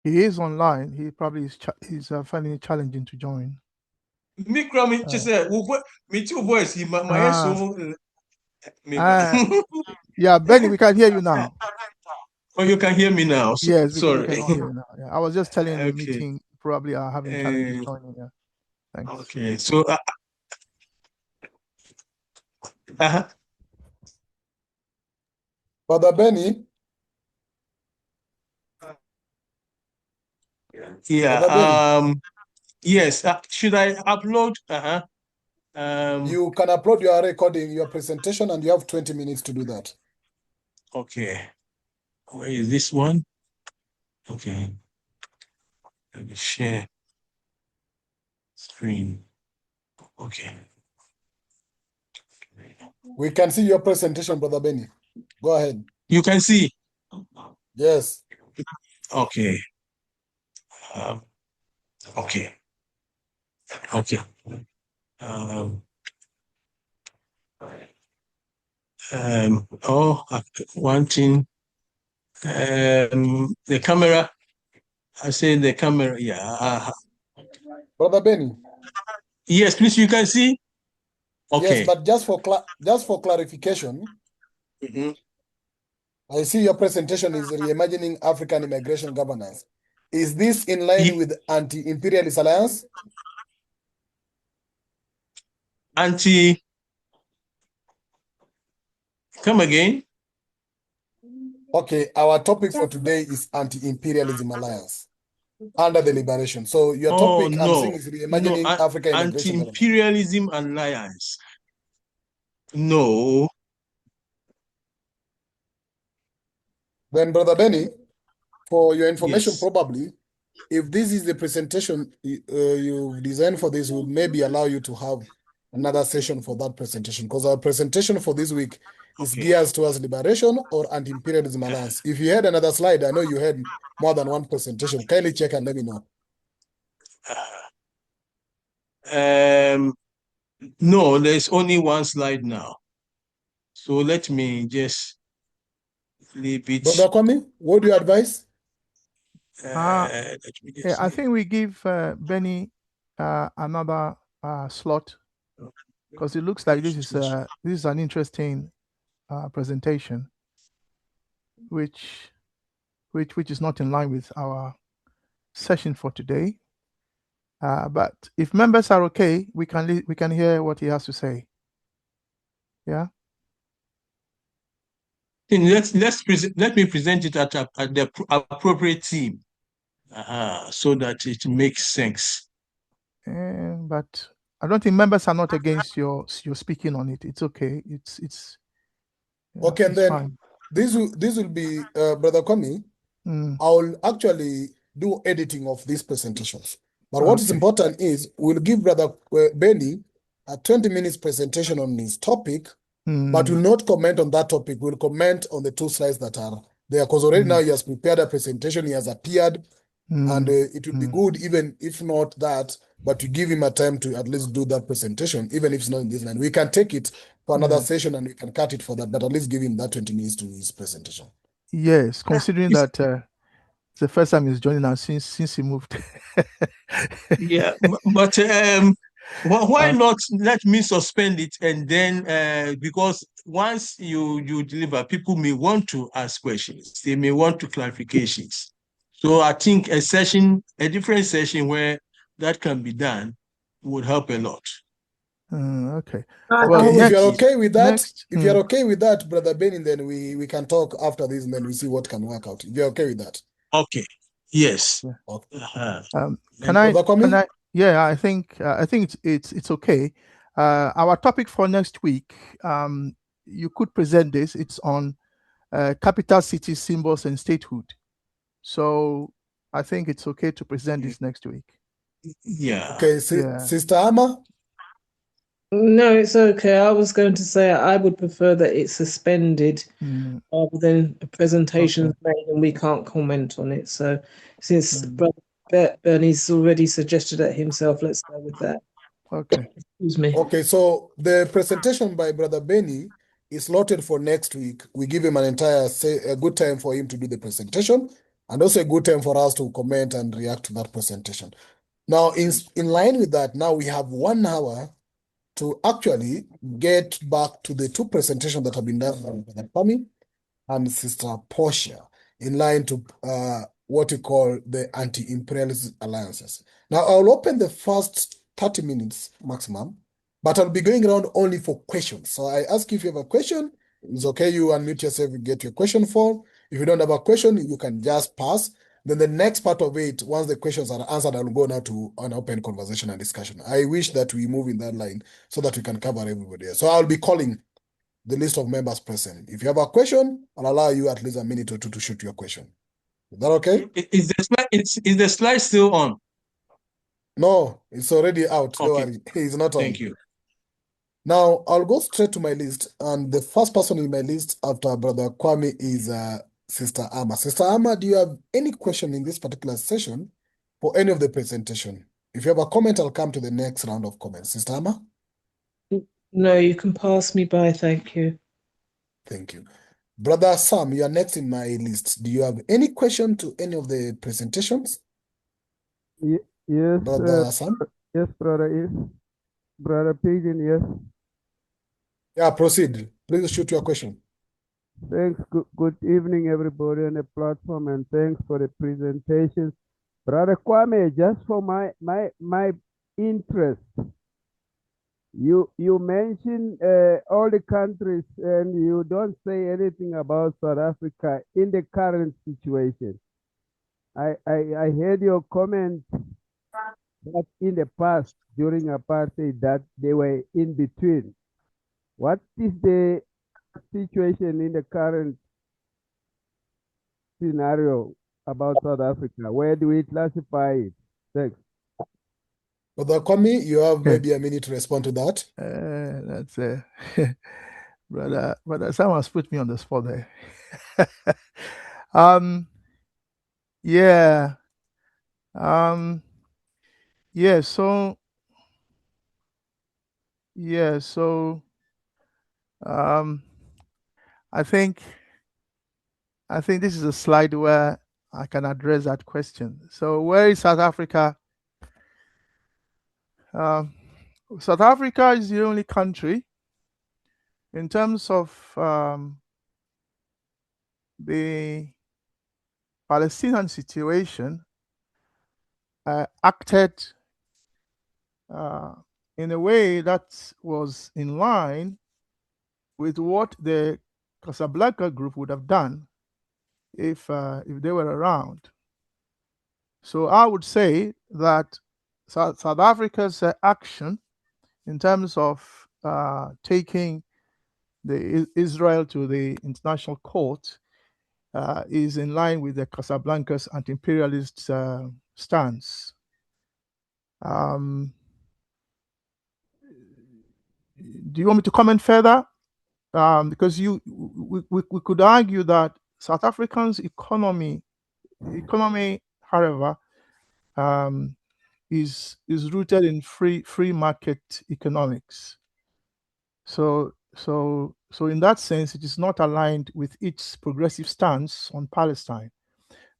He is online. He probably is he's finding it challenging to join. Me say, me two voice. Yeah, Benny, we can hear you now. Oh, you can hear me now. Yes, we sorry. can hear you now. Yeah. I was just telling the Okay. meeting probably are having challenges joining. Yeah. Thanks. Okay, so Brother Benny? Yeah. Brother Benny? Yes. Should I upload? You can upload your recording, your presentation, and you have 20 minutes to do that. Okay. Where is this one? Okay. Let me share screen. Okay. We can see your presentation, Brother Benny. Go ahead. You can see? Yes. Okay. Okay. Okay. One thing. The camera. I say the camera. Yeah. Brother Benny. Yes, please. You can see. Okay. Yes, but just for clarification, I see your presentation is reimagining African immigration governance. Is this in line with anti-imperialist alliance? Come again? Okay, our topic for today is anti-imperialism alliance under the liberation. So your topic, I'm saying, is reimagining African immigration governance. Anti-imperialism alliance. No. Then, Brother Benny, for your information, Yes. probably, if this is the presentation you've designed for this, will maybe allow you to have another session for that presentation, because our presentation for this week is geared towards liberation or anti-imperialism alliance. If you had another slide, I know you had more than one presentation. Kindly check and let me know. No, there's only one slide now. So let me just leave it. Brother Kwame, what do you advise? I think we give Benny another slot, because it looks like this is an interesting presentation, which is not in line with our session for today. But if members are okay, we can hear what he has to say. Yeah. Let me present it at the appropriate team, so that it makes sense. But I don't think members are not against your speaking on it. It's okay. It's okay. And then fine. This will be Brother Kwame. I will actually do editing of these presentations. But what is important is we'll give Brother Benny a 20 minutes presentation on his topic, but will not comment on that topic. We'll comment on the two slides that are there, because already now he has prepared a presentation, he has appeared, and it would be good even if not that, but to give him a time to at least do that presentation, even if it's not in this line. We can take it for another session and we can cut it for that, but at least give him that 20 minutes to his presentation. Yes, considering that it's the first time he's joining us since he moved. Yeah, but why not let me suspend it, and then because once you deliver, people may want to ask questions, they may want to clarifications. So I think a different session where that can be done would help a lot. Okay. Well, if you're okay with that, Brother Benny, then we can talk after this, and then we see what can work out. If you're okay with that. Okay. Yes. Yeah. Okay. Can I? Yeah, I think it's okay. Our topic for next week, you could present this. It's on capital city symbols and statehood. So I think it's okay to present this next week. Yeah. Okay, Sister Amma? No, it's okay. I was going to say I would prefer that it's suspended rather than a presentation made and we can't comment on it. So since Bernie's already suggested it himself, let's go with that. Okay. Excuse me. Okay, so the presentation by Brother Benny is slotted for next week. We give him a good time for him to do the presentation and also a good time for us to comment and react to that presentation. Now, in line with that, now we have 1 hour to actually get back to the 2 presentations that have been done by Brother Kwame and Sister Portia in line to what we call the anti-imperialist alliances. Now, I'll open the first 30 minutes maximum, but I'll be going around only for questions. So I ask you if you have a question, it's okay, you unmute yourself and get your question for. If you don't have a question, you can just pass. Then the next part of it, once the questions are answered, I'll go now to an open conversation and discussion. I wish that we move in that line so that we can cover everybody. So I'll be calling the list of members present. If you have a question, I'll allow you at least a minute or two to shoot your question. Is that okay? Is the slide still on? No, it's already out. Don't worry. It's not on. Thank you. Now, I'll go straight to my list. And the first person in my list after Brother Kwame is Sister Amma. Sister Amma, do you have any question in this particular session for any of the presentation? If you have a comment, I'll come to the next round of comments. Sister Amma? No, you can pass me by. Thank you. Thank you. Brother Sam, you are next in my list. Do you have any question to any of the presentations? Yes, Brother Sam? yes, brother. Yes, brother Pigeon. Yes. Yeah, proceed. Please shoot your question. Thanks. Good evening, everybody on the platform, and thanks for the presentation, brother Kwame. Just for my interest, you mentioned all the countries, and you don't say anything about South Africa in the current situation. I heard your comment that in the past, during apartheid, that they were in between. What is the situation in the current scenario about South Africa? Where do we classify it? Thanks. Brother Kwame, you have maybe a minute to respond to that. That's brother. Someone's put me on the spot there. Yeah. Yeah. So. Yeah. So. I think this is a slide where I can address that question. So, where is South Africa? South Africa is the only country in terms of the Palestinian situation acted in a way that was in line with what the Casablanca group would have done if they were around. So I would say that South Africa's action in terms of taking Israel to the international court is in line with the Casablanca's anti-imperialist stance. Do you want me to comment further? Because we could argue that South Africa's economy, however, is rooted in free market economics. So in that sense, it is not aligned with its progressive stance on Palestine.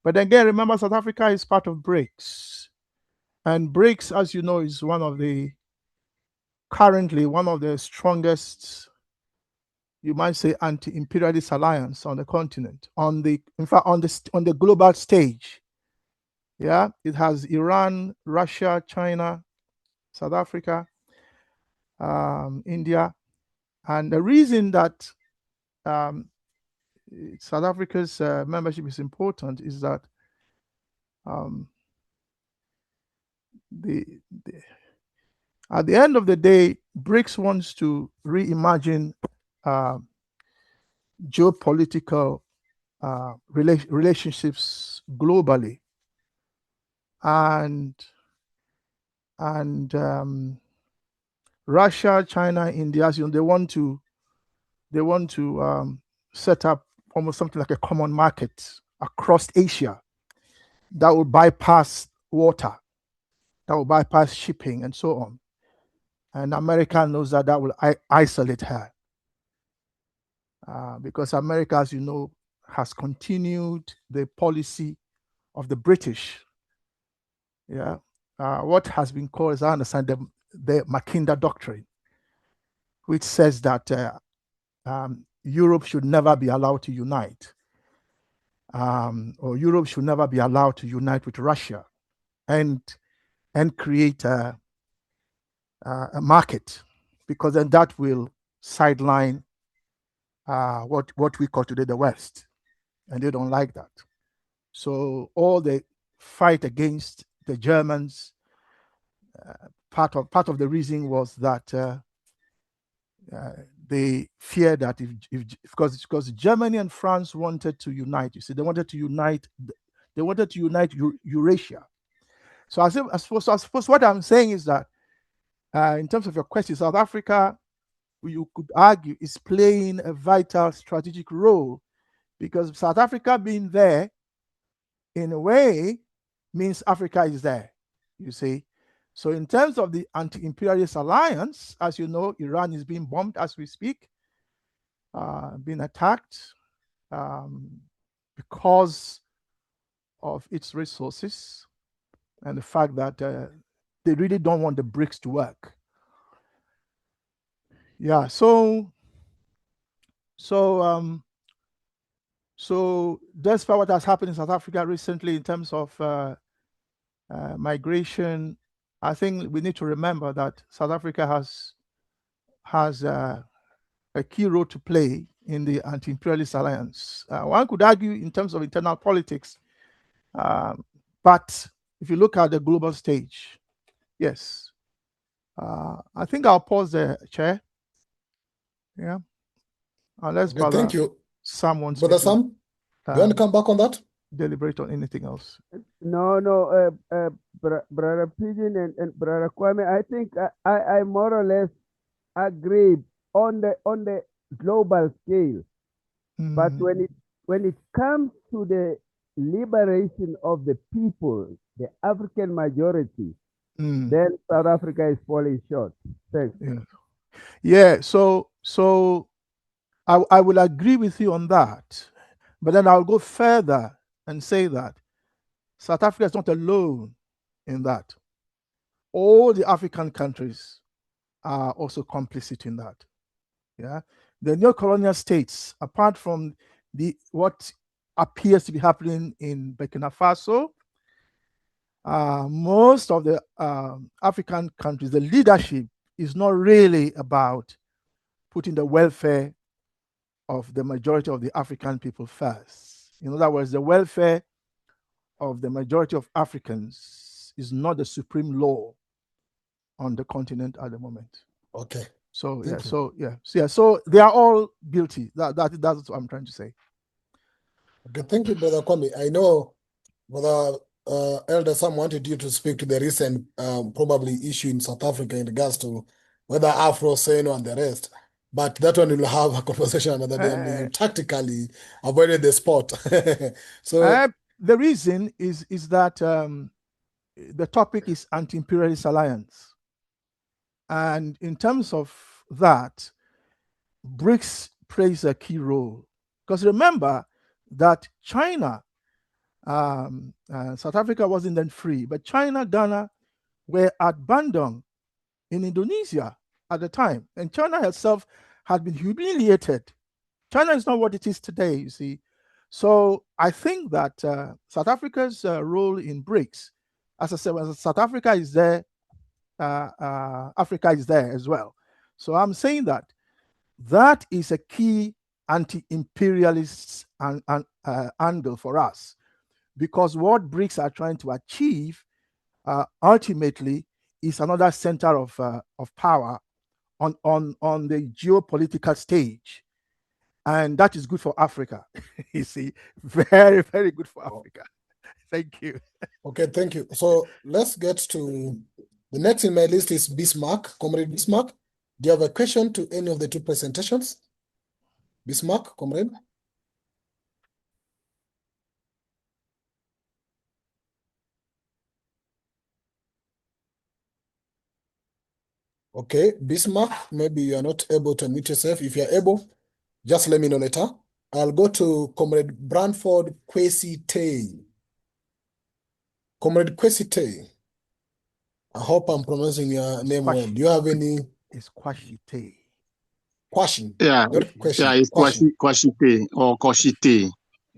But again, remember, South Africa is part of BRICS, and BRICS, as you know, is currently one of the strongest, you might say, anti-imperialist alliance on the continent, on the global stage. Yeah, it has Iran, Russia, China, South Africa, India, and the reason that South Africa's membership is important is that At the end of the day, BRICS wants to reimagine geopolitical relationships globally, and Russia, China, India, as you know, they want to set up almost something like a common market across Asia that will bypass water, that will bypass shipping, and so on. And America knows that that will isolate her, because America, as you know, has continued the policy of the British. Yeah, what has been called, as I understand, the Mackinder Doctrine, which says that Europe should never be allowed to unite, or Europe should never be allowed to unite with Russia, and create a market, because then that will sideline what we call today the West, and they don't like that. So all the fight against the Germans, part of the reason was that they feared that because Germany and France wanted to unite. You see, they wanted to unite Eurasia. So I suppose what I'm saying is that in terms of your question, South Africa, you could argue, is playing a vital strategic role, because South Africa being there, in a way, means Africa is there, you see. So in terms of the anti-imperialist alliance, as you know, Iran is being bombed as we speak, being attacked because of its resources and the fact that they really don't want the BRICS to work. Yeah, so despite what has happened in South Africa recently in terms of migration, I think we need to remember that South Africa has a key role to play in the anti-imperialist alliance. One could argue in terms of internal politics, but if you look at the global stage, yes. I think I'll pause there, Chair. Yeah. Unless Okay, thank you. Sam wants Brother Sam, do you want to come back on that? Deliberate on anything else. No, Brother Pigeon and Brother Kwame, I think I more or less agree on the global scale. But when it comes to the liberation of the people, the African majority, then South Africa is falling short. Thanks. Yeah. So I will agree with you on that, but then I'll go further and say that South Africa is not alone in that. All the African countries are also complicit in that. Yeah, the neo-colonial states, apart from what appears to be happening in Burkina Faso, most of the African countries, the leadership is not really about putting the welfare of the majority of the African people first. In other words, the welfare of the majority of Africans is not the supreme law on the continent at the moment. Okay. So so they are all guilty. That's what I'm trying to say. Okay, thank you, Brother Kwame. I know Brother Elder Sam wanted you to speak to the recent probably issue in South Africa in regards to whether Afro, Seno, and the rest. But that one we'll have a conversation another day, and you tactically avoided the spot. So the reason is that the topic is anti-imperialist alliance, and in terms of that, BRICS plays a key role, because remember that China, South Africa wasn't then free, but China, Ghana were at Bandung in Indonesia at the time, and China herself had been humiliated. China is not what it is today, you see. So I think that South Africa's role in BRICS, as I said, when South Africa is there, Africa is there as well. So I'm saying that is a key anti-imperialist angle for us, because what BRICS are trying to achieve ultimately is another center of power on the geopolitical stage. And that is good for Africa. You see, very, very good for Africa. Thank you. Okay, thank you. So let's get to the next in my list is Bismarck. Comrade Bismarck, do you have a question to any of the two presentations? Bismarck, comrade. Okay, Bismarck, maybe you are not able to unmute yourself. If you're able, just let me know later. I'll go to Comrade Branford Kwesi Tay. Comrade Kwesi Tay. I hope I'm pronouncing your name well. Do you have any? It's Kwasi Tay. Question? Yeah, Not question. yeah, it's Kwashite or Koshite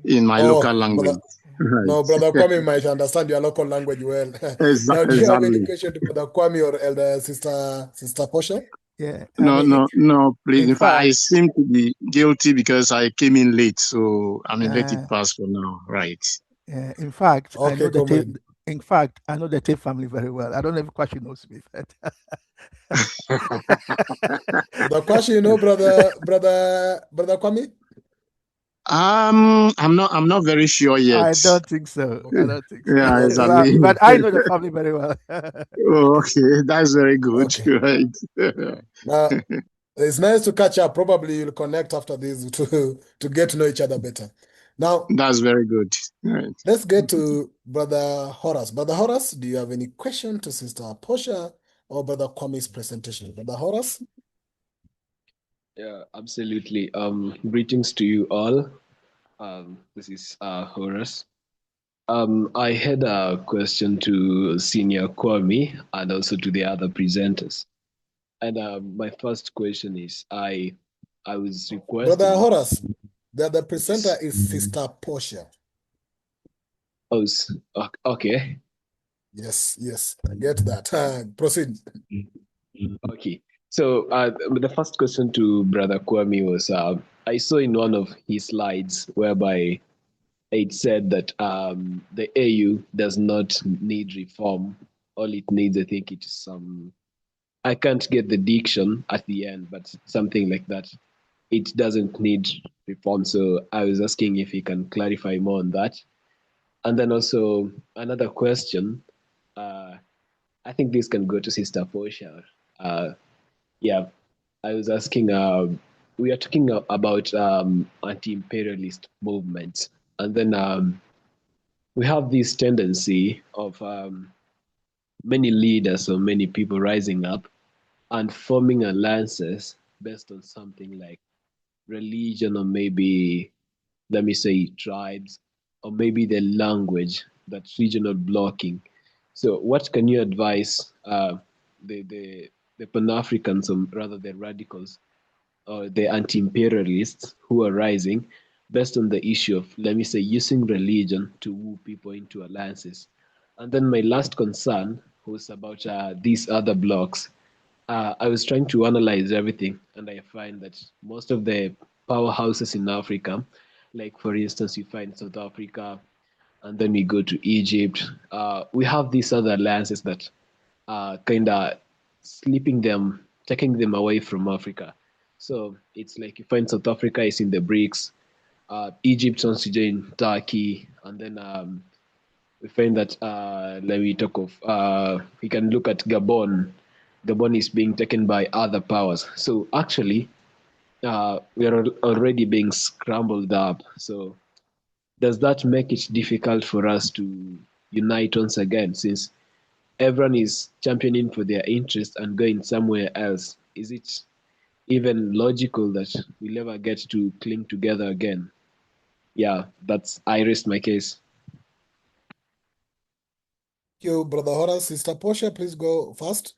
in my local language. No, Brother Kwame might understand your local language well. Now, do you have any question to Brother Kwame or Elder Sister Portia? Yeah. No, please. In fact, I seem to be guilty because I came in late, so I'm in let it pass for now, right? In fact, okay, I know the Tay family very well. I don't know if Kwashi knows me. The Kwashi, you know, brother Kwame? I'm not very sure yet. I don't think so. I don't think so. Yeah, exactly. But I know the family very well. Oh, okay, that's very good. Okay. Right. It's nice to catch up. Probably you'll connect after this to get to know each other better. Now, that's very good. Right. Let's get to Brother Horace. Brother Horace, do you have any question to Sister Portia or Brother Kwame's presentation? Brother Horace? Yeah, absolutely. Greetings to you all. This is Horace. I had a question to Senior Kwame and also to the other presenters. And my first question is, I was requesting... Brother Horace, the presenter is Sister Portia. Oh, okay. Yes, I get that. Proceed. Okay. So the first question to Brother Kwame was, I saw in one of his slides whereby it said that the AU does not need reform. All it needs, I think it is some, I can't get the diction at the end, but something like that. It doesn't need reform. So I was asking if he can clarify more on that. And then also another question, I think this can go to Sister Portia. Yeah, I was asking, we are talking about anti-imperialist movements. And then we have this tendency of many leaders or many people rising up and forming alliances based on something like religion or maybe, let me say, tribes, or maybe the language, that's regional blocking. So what can you advise the Pan-Africans, or rather the radicals, or the anti-imperialists who are rising based on the issue of, let me say, using religion to woo people into alliances? And then my last concern was about these other blocks. I was trying to analyze everything, and I find that most of the powerhouses in Africa, like for instance, you find South Africa, and then we go to Egypt. We have these other alliances that are kind of slipping them, taking them away from Africa. So it's like you find South Africa is in the BRICS, Egypt wants to join Turkey, and then we find that, let me talk of, we can look at Gabon. Gabon is being taken by other powers. So actually, we are already being scrambled up. So does that make it difficult for us to unite once again, since everyone is championing for their interest and going somewhere else? Is it even logical that we'll ever get to cling together again? Yeah, I rest my case. Thank you, Brother Horace. Sister Portia, please go first.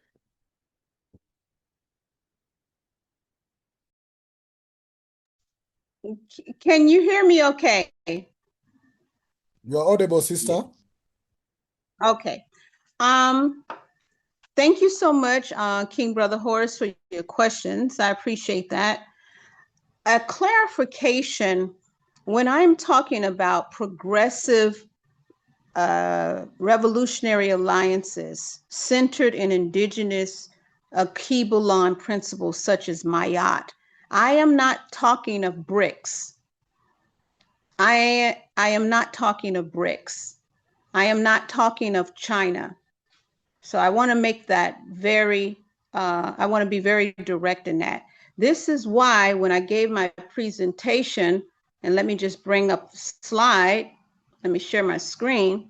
Can you hear me okay? You're audible, sister. Okay. Thank you so much, King Brother Horace, for your questions. I appreciate that. A clarification, when I'm talking about progressive revolutionary alliances centered in indigenous Akibulan principles such as Mayat. I am not talking of BRICS. I am not talking of BRICS. I am not talking of China. So I want to make that I want to be very direct in that. This is why when I gave my presentation, and let me just bring up the slide. Let me share my screen.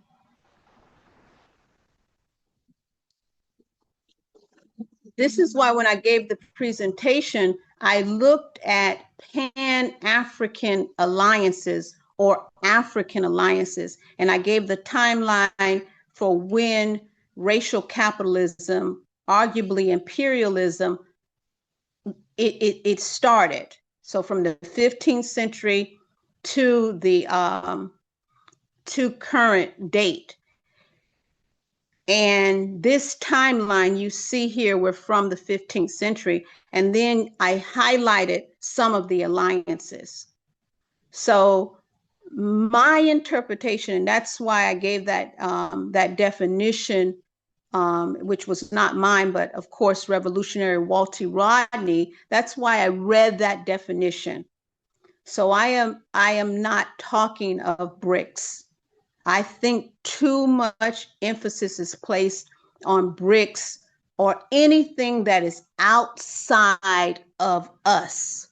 This is why when I gave the presentation, I looked at Pan-African alliances or African alliances, and I gave the timeline for when racial capitalism, arguably imperialism, it started. So from the 15th century to the to current date. And this timeline you see here, we're from the 15th century. And then I highlighted some of the alliances. So my interpretation, and that's why I gave that, that definition, which was not mine, but of course, revolutionary Walter Rodney. That's why I read that definition. So I am not talking of BRICS. I think too much emphasis is placed on BRICS or anything that is outside of us.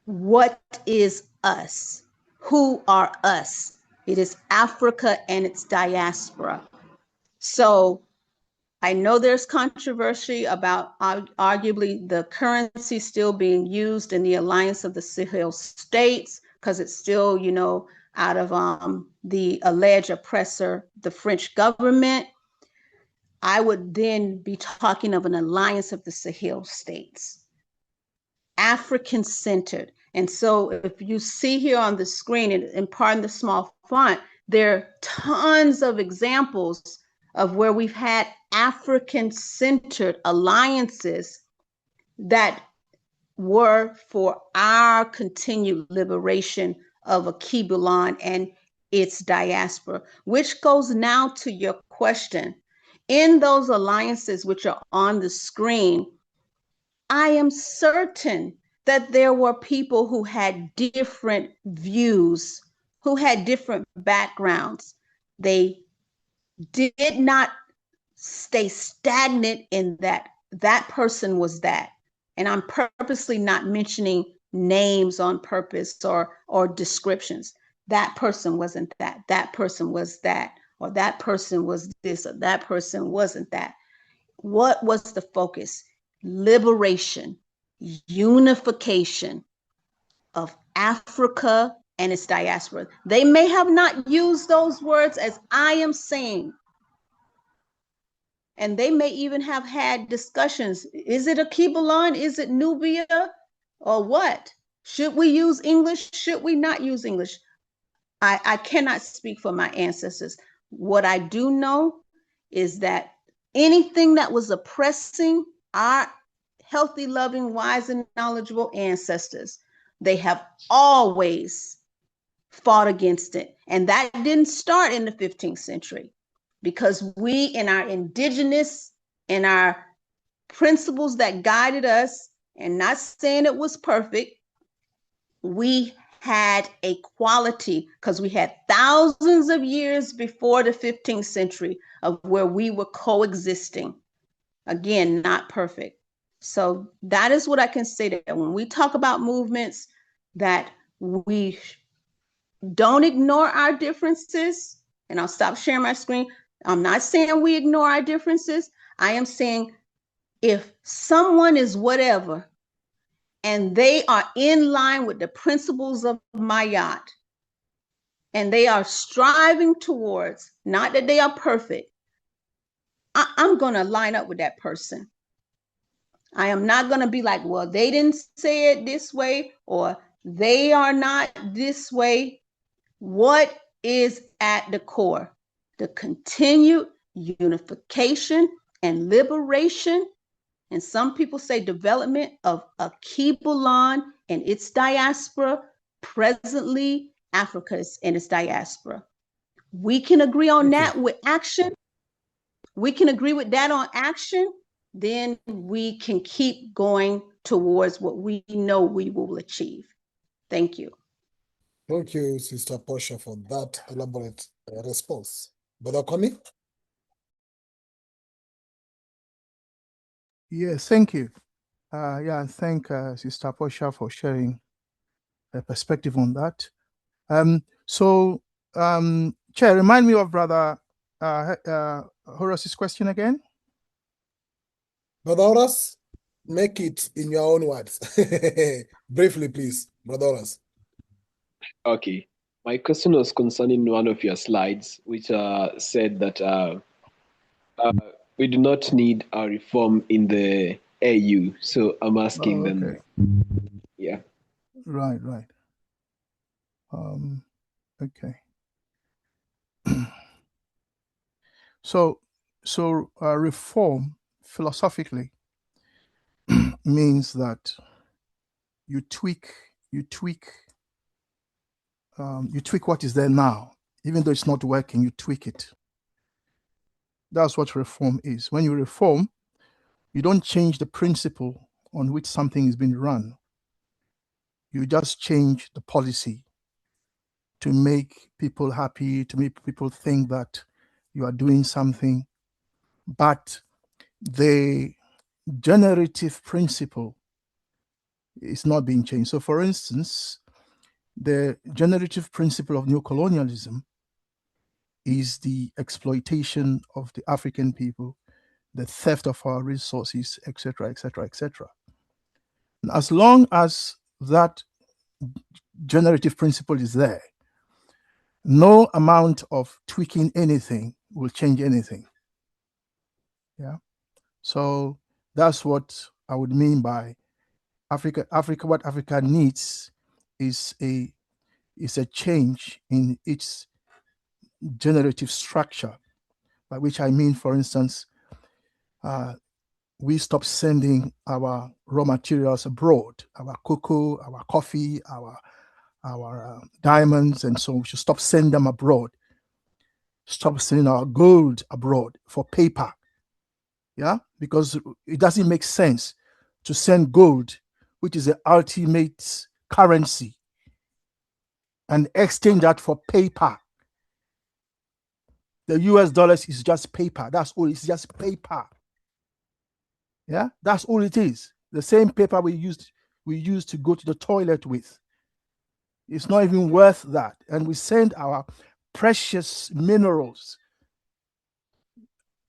What is us? Who are us? It is Africa and its diaspora. So I know there's controversy about arguably the currency still being used in the alliance of the Sahel states, because it's still, you know, out of the alleged oppressor, the French government. I would then be talking of an alliance of the Sahel states, African-centered. And so if you see here on the screen, and pardon the small font, there are tons of examples of where we've had African-centered alliances that were for our continued liberation of Akibulan and its diaspora, which goes now to your question. In those alliances which are on the screen, I am certain that there were people who had different views, who had different backgrounds. They did not stay stagnant in that person was that. And I'm purposely not mentioning names on purpose or descriptions. That person wasn't that. That person was that. Or that person was this, or that person wasn't that. What was the focus? Liberation, unification of Africa and its diaspora. They may have not used those words as I am saying. And they may even have had discussions. Is it Akibulan? Is it Nubia? Or what? Should we use English? Should we not use English? I cannot speak for my ancestors. What I do know is that anything that was oppressing our healthy, loving, wise, and knowledgeable ancestors, they have always fought against it. And that didn't start in the 15th century. Because we, in our indigenous and our principles that guided us, and not saying it was perfect, we had a quality, because we had thousands of years before the 15th century of where we were coexisting. Again, not perfect. So that is what I can say, that when we talk about movements, that we don't ignore our differences. And I'll stop sharing my screen. I'm not saying we ignore our differences. I am saying if someone is whatever, and they are in line with the principles of Mayat, and they are striving towards, not that they are perfect, I'm going to line up with that person. I am not going to be like, well, they didn't say it this way, or they are not this way. What is at the core? The continued unification and liberation, and some people say development of Akibulan and its diaspora, presently Africa and its diaspora. We can agree on that with action. We can agree with that on action. Then we can keep going towards what we know we will achieve. Thank you. Thank you, Sister Portia, for that elaborate response. Brother Kwame? Yes, thank you. Thank Sister Portia for sharing a perspective on that. Chair, remind me of Brother Horace's question again. Brother Horace, make it in your own words. Briefly, please, Brother Horace. Okay. My question was concerning one of your slides, which said that we do not need a reform in the AU. So I'm asking them. Yeah. Right. Okay. So reform philosophically means that you tweak what is there now, even though it's not working. You tweak it. That's what reform is. When you reform, you don't change the principle on which something is being run. You just change the policy to make people happy, to make people think that you are doing something. But the generative principle is not being changed. So, for instance, the generative principle of neocolonialism is the exploitation of the African people, the theft of our resources, etc., etc., etc. As long as that generative principle is there, no amount of tweaking anything will change anything. Yeah. So that's what I would mean by Africa. What Africa needs is a change in its generative structure, by which I mean, for instance, we stop sending our raw materials abroad, our cocoa, our coffee, our diamonds, and so on. We should stop sending them abroad. Stop sending our gold abroad for paper. Yeah, because it doesn't make sense to send gold, which is the ultimate currency, and exchange that for paper. The US dollars is just paper. That's all. It's just paper. Yeah, that's all it is. The same paper we used to go to the toilet with. It's not even worth that. And we send our precious minerals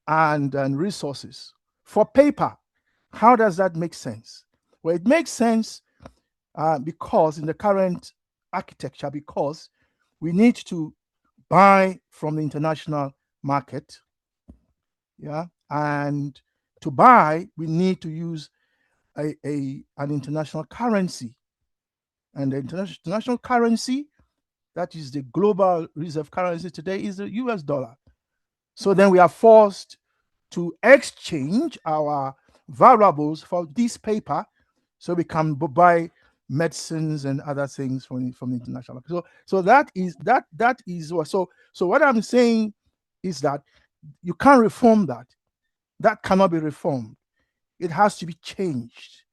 and resources for paper. How does that make sense? Well, it makes sense because in the current architecture, because we need to buy from the international market. Yeah, and to buy, we need to use an international currency. And the international currency, that is the global reserve currency today, is the US dollar. So then we are forced to exchange our valuables for this paper so we can buy medicines and other things from the international market. So that is what. So what I'm saying is that you can't reform that. That cannot be reformed. It has to be changed.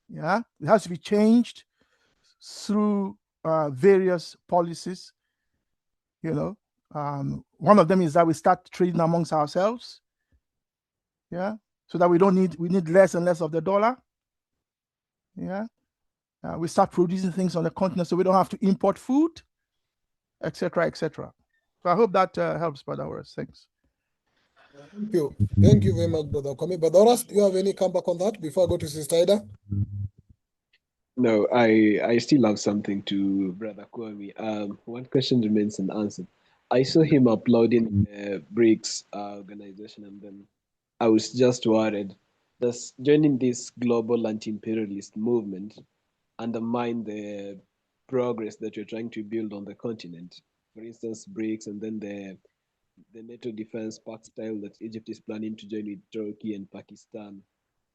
Yeah, it has to be changed through various policies. You know, one of them is that we start trading amongst ourselves. Yeah, so that we need less and less of the dollar. Yeah, we start producing things on the continent so we don't have to import food, etc., etc. So I hope that helps, Brother Horace. Thanks. Thank you very much, Brother Kwame. Brother Horace, do you have any comeback on that before I go to Sister Ida? No, I still have something to Brother Kwame. One question remains unanswered. I saw him uploading the BRICS organization, and then I was just worried. Does joining this global anti-imperialist movement undermine the progress that you're trying to build on the continent? For instance, BRICS, and then the NATO defense pact style that Egypt is planning to join with Turkey and Pakistan,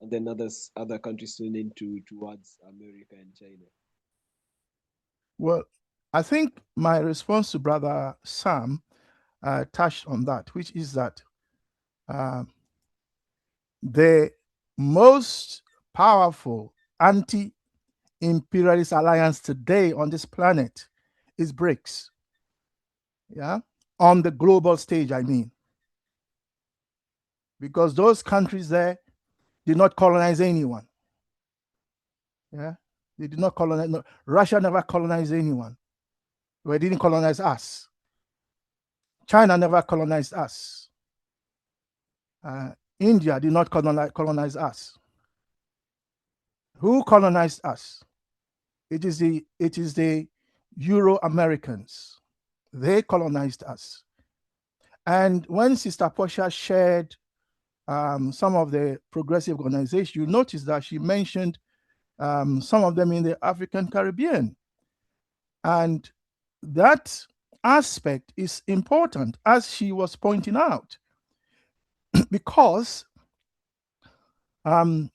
and then other countries turning towards America and China. Well, I think my response to Brother Sam touched on that, which is that the most powerful anti-imperialist alliance today on this planet is BRICS. Yeah, on the global stage, I mean, because those countries there did not colonize anyone. Yeah, they did not colonize. No, Russia never colonized anyone. They didn't colonize us. China never colonized us. India did not colonize us. Who colonized us? It is the Euro-Americans. They colonized us. And when Sister Portia shared some of the progressive organizations, you notice that she mentioned some of them in the African Caribbean. And that aspect is important, as she was pointing out, because in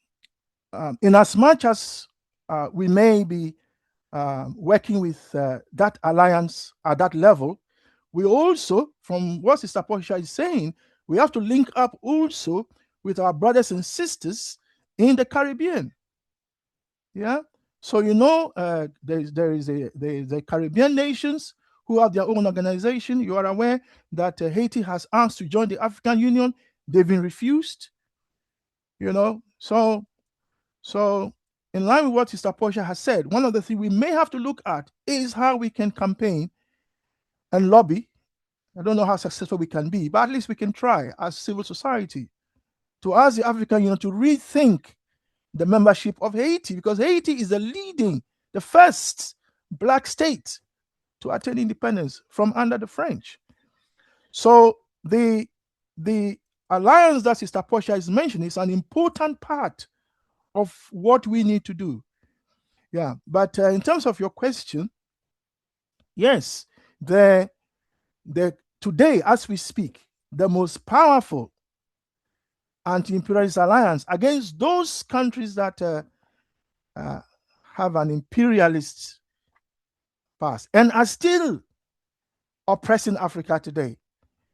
as much as we may be working with that alliance at that level, we also, from what Sister Portia is saying, we have to link up also with our brothers and sisters in the Caribbean. Yeah. So you know, there is the Caribbean nations who have their own organization. You are aware that Haiti has asked to join the African Union. They've been refused. You know, so in line with what Sister Portia has said, one of the things we may have to look at is how we can campaign and lobby. I don't know how successful we can be, but at least we can try as civil society to ask the African Union to rethink the membership of Haiti, because Haiti is the first Black state to attain independence from under the French. So the alliance that Sister Portia is mentioning is an important part of what we need to do. Yeah, but in terms of your question, yes, today, as we speak, the most powerful anti-imperialist alliance against those countries that have an imperialist past and are still oppressing Africa today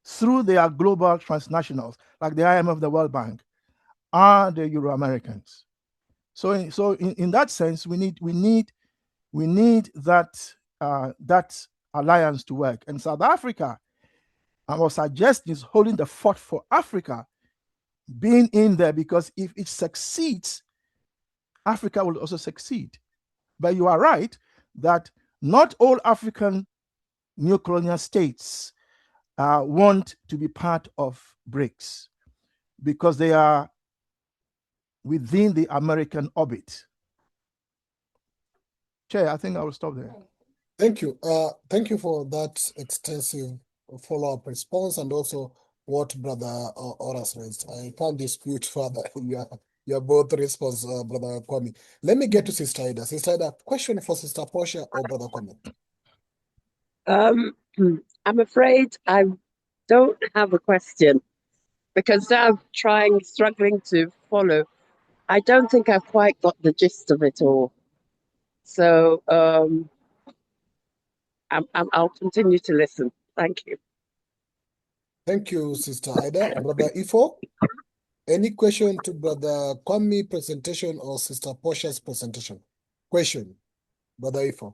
through their global transnationals, like the IMF, the World Bank, are the Euro-Americans. So in that sense, we need that that alliance to work. And South Africa, I was suggesting, is holding the fort for Africa, being in there, because if it succeeds, Africa will also succeed. But you are right that not all African neocolonial states want to be part of BRICS because they are within the American orbit. Chair, I think I will stop there. Thank you. Thank you for that extensive follow-up response, and also what Brother Oras raised. I can't dispute further your both response, Brother Kwame. Let me get to Sister Ida. Sister Ida, question for Sister Portia or Brother Kwame? I'm afraid I don't have a question because I'm struggling to follow. I don't think I've quite got the gist of it all. So I'll continue to listen. Thank you. Thank you, Sister Ida. Brother Ifo, any question to Brother Kwame presentation or Sister Portia's presentation? Question, Brother Ifo.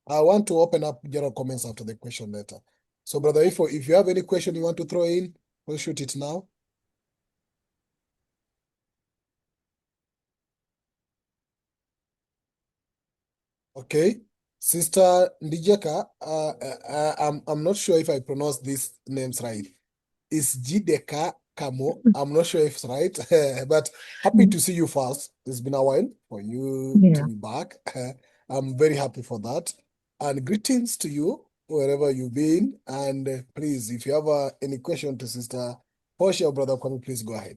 I want to open up general comments after the question later. So, Brother Ifo, if you have any question you want to throw in, we'll shoot it now. Okay. Sister Ndijeka, I'm not sure if I pronounce these names right. It's Jideka Kamo. I'm not sure if it's right, but happy to see you first. It's been a while for you to be back. I'm very happy for that. And greetings to you, wherever you've been. And please, if you have any question to Sister Portia or Brother Kwame, please go ahead.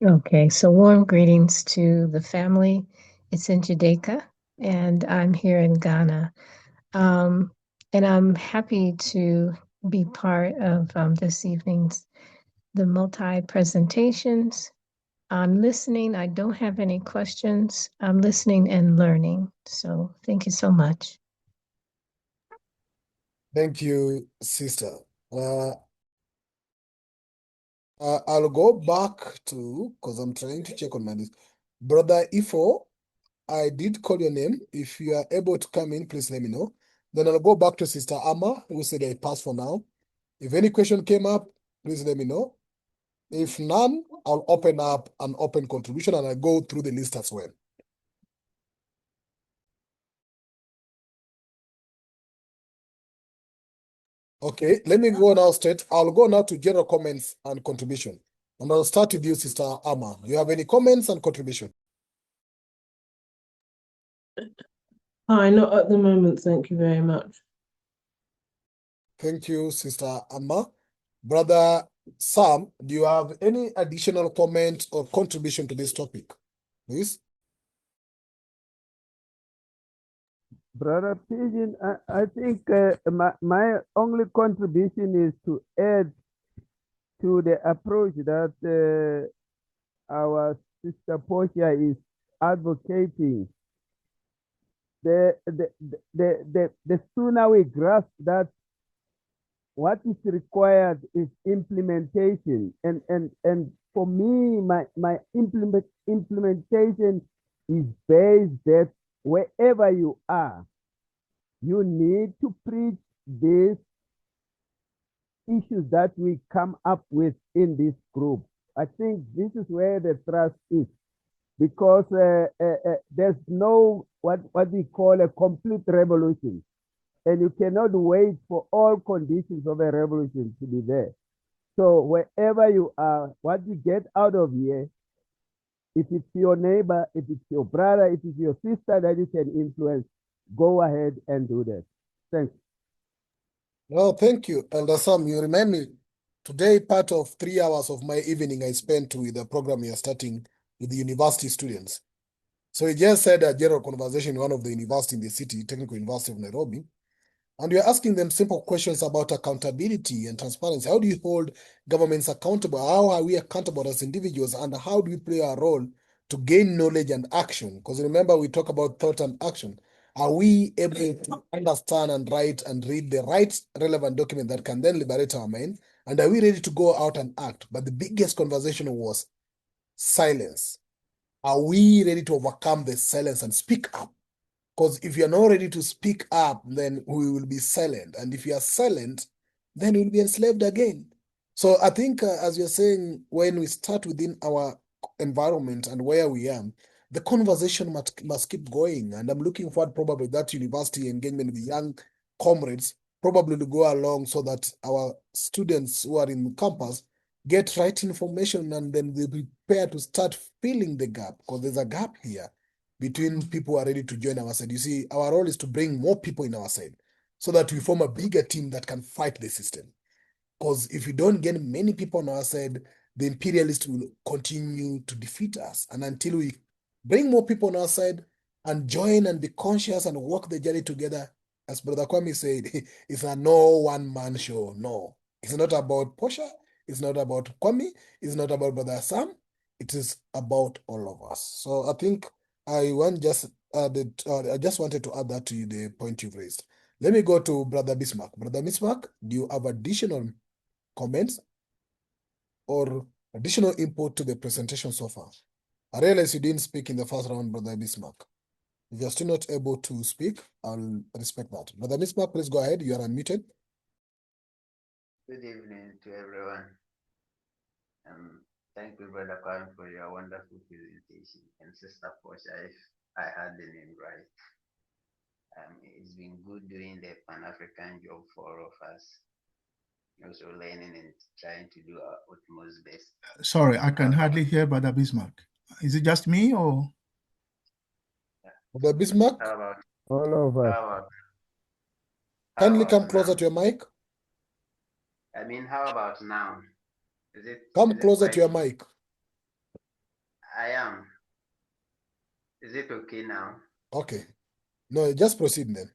Okay, so warm greetings to the family. It's in Judaica, and I'm here in Ghana. And I'm happy to be part of this evening's the multi-presentations. I'm listening. I don't have any questions. I'm listening and learning. So thank you so much. Thank you, Sister. I'll go back to, because I'm trying to check on my list. Brother Ifo, I did call your name. If you are able to come in, please let me know. Then I'll go back to Sister Amma, who said I pass for now. If any question came up, please let me know. If none, I'll open up an open contribution and I'll go through the list as well. Okay, let me go now straight. I'll go now to general comments and contribution. And I'll start with you, Sister Amma. Do you have any comments and contribution? Hi, not at the moment, thank you very much. Thank you, Sister Amma. Brother Sam, do you have any additional comment or contribution to this topic, please? Brother Pigeon, I think my only contribution is to add to the approach that our sister Portia is advocating. The sooner we grasp that what is required is implementation, and for me, my implementation is based that wherever you are, you need to preach these issues that we come up with in this group. I think this is where the thrust is, because there's no what we call a complete revolution, and you cannot wait for all conditions of a revolution to be there. So wherever you are, what you get out of here, if it's your neighbor, if it's your brother, if it's your sister that you can influence, go ahead and do that. Thanks. Well, thank you, Elder Sam. You remind me, today part of 3 hours of my evening I spent with the program we are starting with the university students. So he just said a general conversation in one of the university in the city, Technical University of Nairobi. And you're asking them simple questions about accountability and transparency. How do you hold governments accountable? How are we accountable as individuals? And how do we play our role to gain knowledge and action? Because remember, we talk about thought and action. Are we able to understand and write and read the right relevant document that can then liberate our mind? And are we ready to go out and act? But the biggest conversation was silence. Are we ready to overcome the silence and speak up? Because if you're not ready to speak up, then we will be silent. And if you are silent, then we'll be enslaved again. So I think, as you're saying, when we start within our environment and where we are, the conversation must keep going. And I'm looking forward probably that university engagement with young comrades probably to go along so that our students who are in campus get right information and then they prepare to start filling the gap, because there's a gap here between people who are ready to join our side. You see, our role is to bring more people in our side so that we form a bigger team that can fight the system. Because if we don't get many people on our side, the imperialists will continue to defeat us. And until we bring more people on our side and join and be conscious and walk the journey together, as Brother Kwame said, it's a no one-man show. No, it's not about Portia. It's not about Kwame. It's not about Brother Sam. It is about all of us. So I think I just wanted to add that to the point you've raised. Let me go to Brother Bismarck. Brother Bismarck, do you have additional comments or additional input to the presentation so far? I realize you didn't speak in the first round, Brother Bismarck. If you're still not able to speak, I'll respect that. Brother Bismarck, please go ahead. You are unmuted. Good evening to everyone. Thank you, Brother Kwame, for your wonderful presentation. And Sister Portia, if I had the name right. It's been good doing the Pan-African job for all of us. Also learning and trying to do our utmost best. Sorry, I can hardly hear Brother Bismarck. Is it just me or? Brother Bismarck? How about all of us? Kindly come closer to your mic. I mean, how about now? Come closer to your mic. I am. Is it okay now? Okay. No, just proceed then.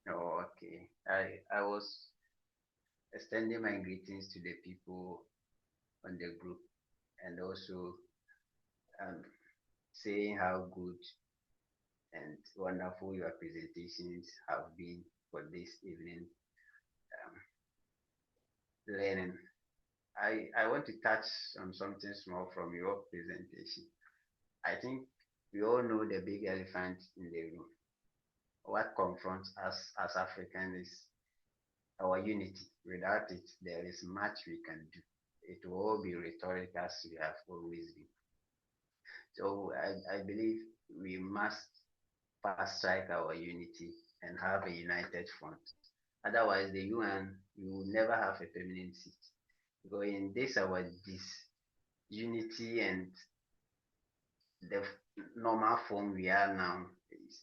Oh, okay. I was extending my greetings to the people on the group and also saying how good and wonderful your presentations have been for this evening learning. I want to touch on something small from your presentation. I think we all know the big elephant in the room. What confronts us as Africans is our unity. Without it, there is much we can do. It will all be rhetoric as we have always been. So I believe we must fast track our unity and have a united front. Otherwise, the UN will never have a permanent seat. Because in this our disunity and the normal form we are now,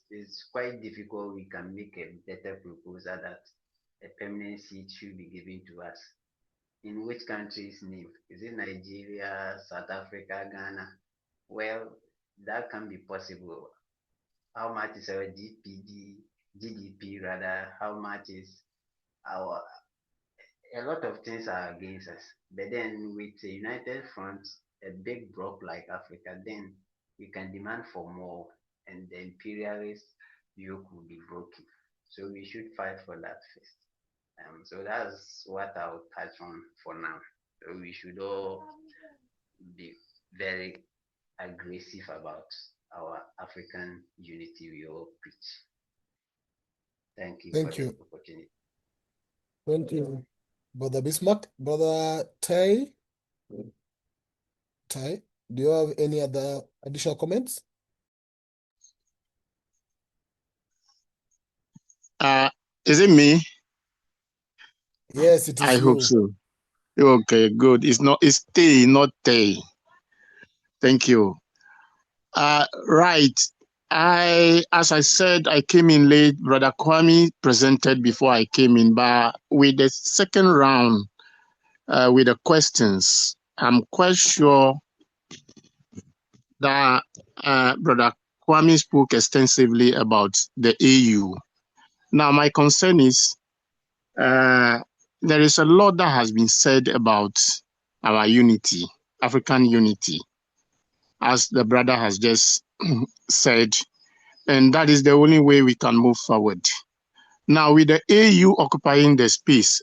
it's quite difficult. We can make a better proposal that a permanent seat should be given to us. In which country's name? Is it Nigeria, South Africa, Ghana? Well, that can be possible. How much is our GDP rather? How much is our, a lot of things are against us. But then with a united front, a big bloc like Africa, then we can demand for more and the imperialist yoke will be broken. So we should fight for that first. So that's what I'll touch on for now. So we should all be very aggressive about our African unity we all preach. Thank you for the opportunity. Thank you, Brother Bismarck. Brother Tai, do you have any other additional comments? Is it me? Yes, it is. I hope so. Okay, good. It's Tay, not Tay. Thank you. Right. As I said, I came in late. Brother Kwame presented before I came in, but with the second round, with the questions, I'm quite sure that Brother Kwame spoke extensively about the AU. Now, my concern is there is a lot that has been said about our unity, African unity, as the brother has just said, and that is the only way we can move forward. Now, with the AU occupying the space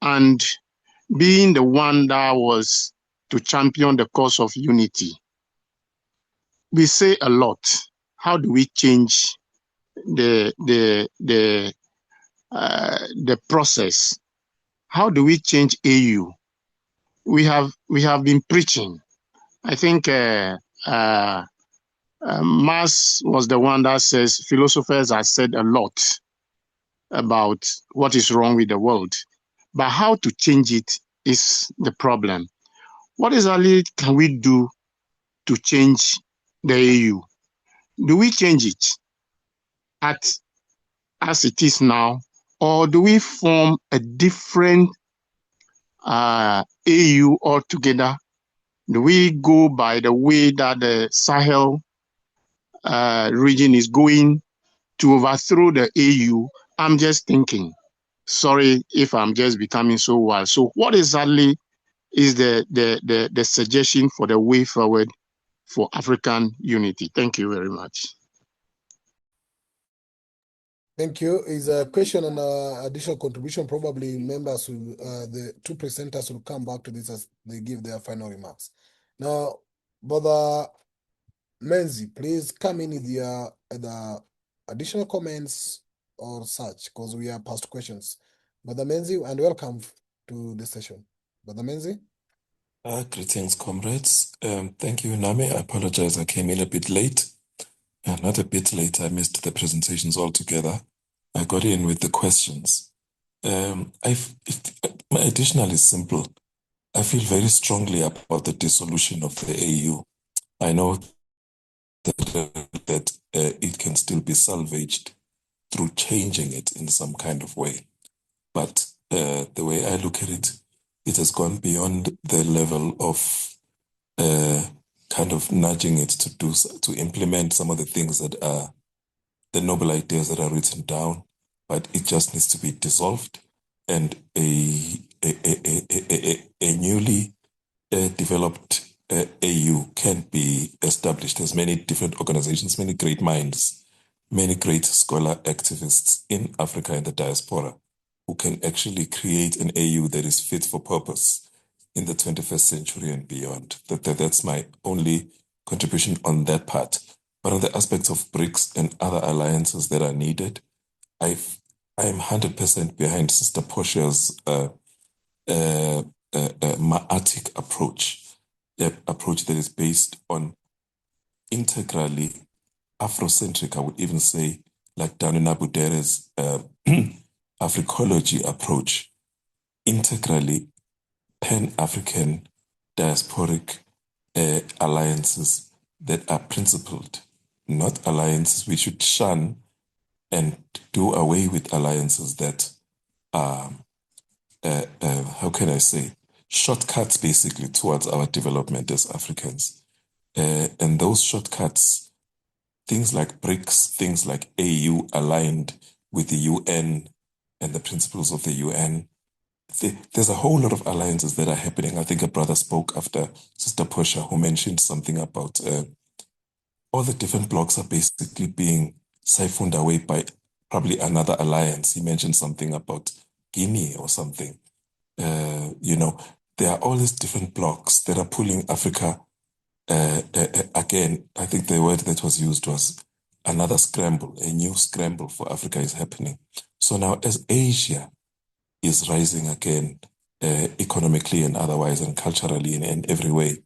and being the one that was to champion the cause of unity, we say a lot. How do we change the process? How do we change AU? We have been preaching. I think Mas was the one that says philosophers have said a lot about what is wrong with the world, but how to change it is the problem. What exactly can we do to change the AU? Do we change it as it is now, or do we form a different AU altogether? Do we go by the way that the Sahel region is going to overthrow the AU? I'm just thinking. Sorry if I'm just becoming so wild. So what exactly is the suggestion for the way forward for African unity? Thank you very much. Thank you. Is a question and additional contribution. Probably members will, the two presenters will come back to this as they give their final remarks. Now, Brother Menzi, please come in with your additional comments or such, because we are past questions. Brother Menzi, and welcome to the session. Brother Menzi? Greetings, comrades. Thank you, Nami. I apologize, I came in a bit late. Not a bit late, I missed the presentations altogether. I got in with the questions. My additional is simple. I feel very strongly about the dissolution of the AU. I know that it can still be salvaged through changing it in some kind of way. But the way I look at it, it has gone beyond the level of kind of nudging it to implement some of the things that are the noble ideas that are written down, but it just needs to be dissolved, and a newly developed AU can be established. There's many different organizations, many great minds, many great scholar activists in Africa and the diaspora who can actually create an AU that is fit for purpose in the 21st century and beyond. That's my only contribution on that part. But on the aspects of BRICS and other alliances that are needed, I am 100% behind Sister Portia's Ma'atic approach, approach that is based on integrally Afrocentric, I would even say, like Danu Nabudere's Africology approach, integrally Pan-African diasporic alliances that are principled, not alliances we should shun and do away with alliances that are, how can I say, shortcuts basically towards our development as Africans. And those shortcuts, things like BRICS, things like AU aligned with the UN and the principles of the UN, there's a whole lot of alliances that are happening. I think a brother spoke after Sister Portia, who mentioned something about all the different blocks are basically being siphoned away by probably another alliance. He mentioned something about Guinea or something. You know, there are all these different blocks that are pulling Africa. Again, I think the word that was used was another scramble, a new scramble for Africa is happening. So now as Asia is rising again, economically and otherwise, and culturally in every way,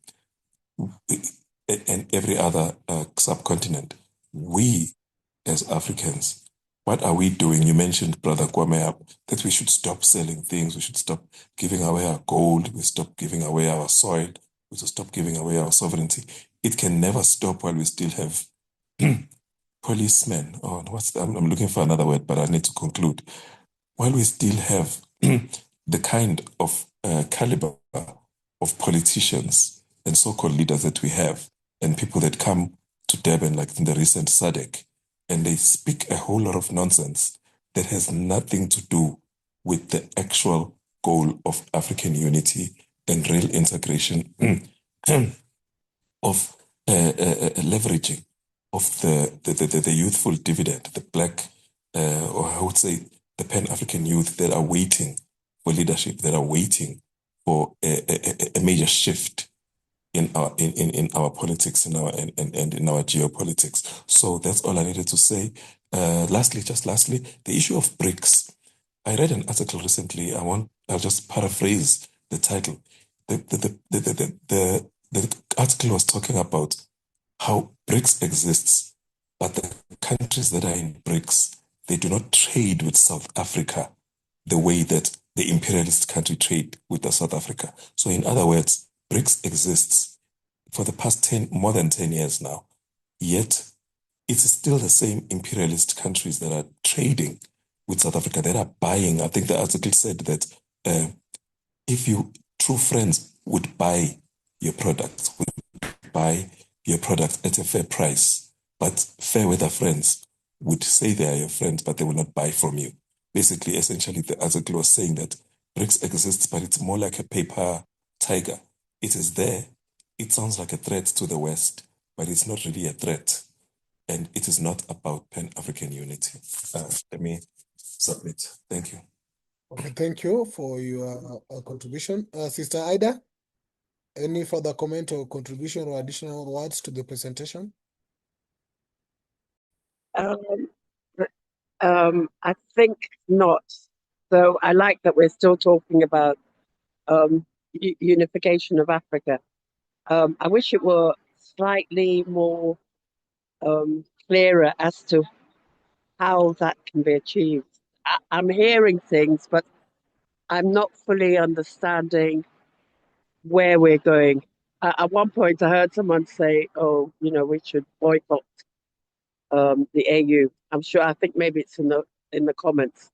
and every other subcontinent, we as Africans, what are we doing? You mentioned, Brother Kwame, that we should stop selling things, we should stop giving away our gold, we stop giving away our soil, we should stop giving away our sovereignty. It can never stop while we still have policemen. Oh, I'm looking for another word, but I need to conclude. While we still have the kind of caliber of politicians and so-called leaders that we have, and people that come to Durban, like in the recent SADC, and they speak a whole lot of nonsense that has nothing to do with the actual goal of African unity and real integration of leveraging of the youthful dividend, the black, or I would say the Pan-African youth that are waiting for leadership, that are waiting for a major shift in our politics, in our and in our geopolitics. So that's all I needed to say. Lastly, the issue of BRICS. I read an article recently. I'll just paraphrase the title. The article was talking about how BRICS exists, but the countries that are in BRICS, they do not trade with South Africa the way that the imperialist country trade with South Africa. So in other words, BRICS exists for the past more than 10 years now, yet it's still the same imperialist countries that are trading with South Africa, that are buying. I think the article said that if true friends would buy your products, at a fair price, but fair weather friends would say they are your friends, but they will not buy from you. Basically, essentially, the article was saying that BRICS exists, but it's more like a paper tiger. It is there. It sounds like a threat to the West, but it's not really a threat. And it is not about Pan-African unity. Let me submit. Thank you. Okay, thank you for your contribution. Sister Ida, any further comment or contribution or additional words to the presentation? I think not. So I like that we're still talking about unification of Africa. I wish it were slightly more clearer as to how that can be achieved. I'm hearing things, but I'm not fully understanding where we're going. At one point, I heard someone say, "Oh, we should boycott the AU." I think maybe it's in the comments,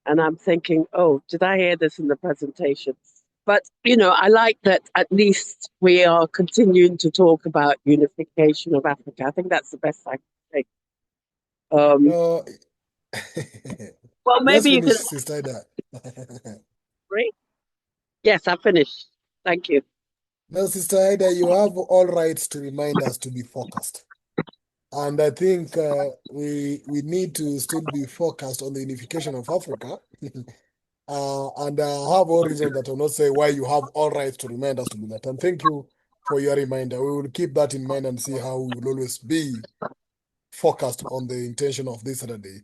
and I'm thinking, "Oh, did I hear this in the presentation?" But I like that at least we are continuing to talk about unification of Africa. I think that's the best I can say. Well, maybe you can. Sister Ida. Yes, I finished. Thank you. No, Sister Ida, you have all rights to remind us to be focused. And I think we need to still be focused on the unification of Africa And I have all reason that will not say why you have all rights to remind us to do that. And thank you for your reminder. We will keep that in mind and see how we will always be focused on the intention of this Saturday,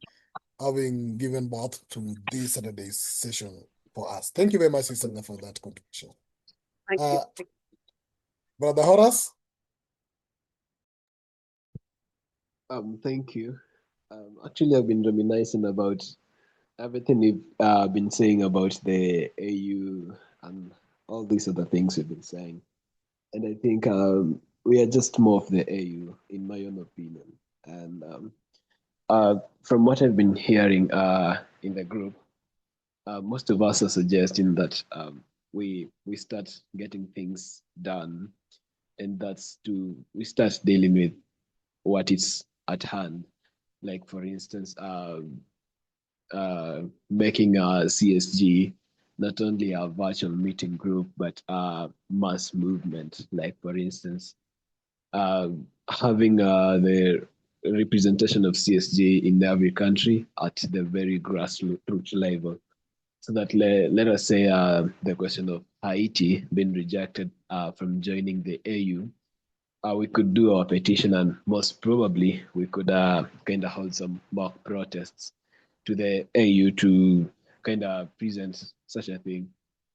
having given birth to this Saturday's session for us. Thank you very much, Sister, for that contribution. Thank you. Brother Horace? Thank you. Actually, I've been reminiscing about everything we've been saying about the AU and all these other things we've been saying. And I think we are just more of the AU, in my own opinion. And from what I've been hearing in the group, most of us are suggesting that we start getting things done, and that's we start dealing with what is at hand. Like, for instance, making a CSG not only a virtual meeting group, but a mass movement. Like, for instance, having the representation of CSG in every country at the very grassroots level. So that let us say the question of Haiti being rejected from joining the AU, we could do our petition, and most probably we could kind of hold some mock protests to the AU to kind of present such a thing.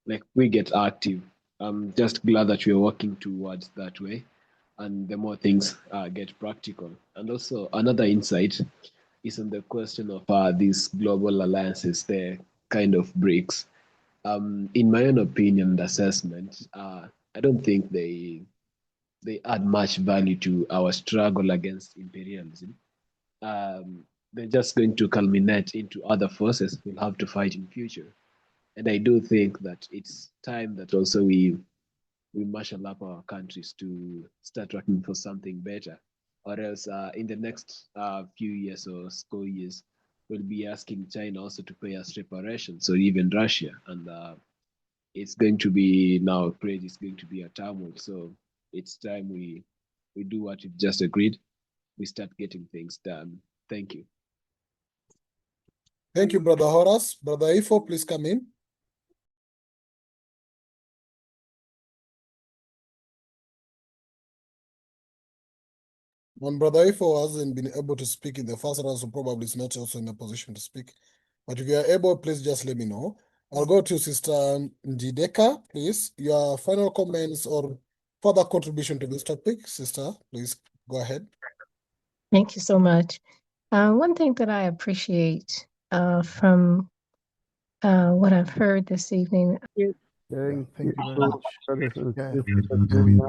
Like, we get active. I'm just glad that we're working towards that way, and the more things get practical. And also another insight is on the question of these global alliances, the kind of BRICS. In my own opinion and assessment, I don't think they add much value to our struggle against imperialism. They're just going to culminate into other forces we'll have to fight in future. And I do think that it's time that also we marshal up our countries to start working for something better, or else in the next few years or score years, we'll be asking China also to pay us reparations, or even Russia, and it's going to be now crazy. It's going to be a turmoil. So it's time we do what we've just agreed. We start getting things done. Thank you. Thank you, Brother Horace. Brother Ifo, please come in. When Brother Ifo hasn't been able to speak in the first round, so probably is not also in a position to speak. But if you are able, please just let me know. I'll go to Sister Njideka, please. Your final comments or further contribution to this topic, Sister, please go ahead. Thank you so much. One thing that I appreciate from what I've heard this evening. Thank you very much. brothers and Yeah. sisters.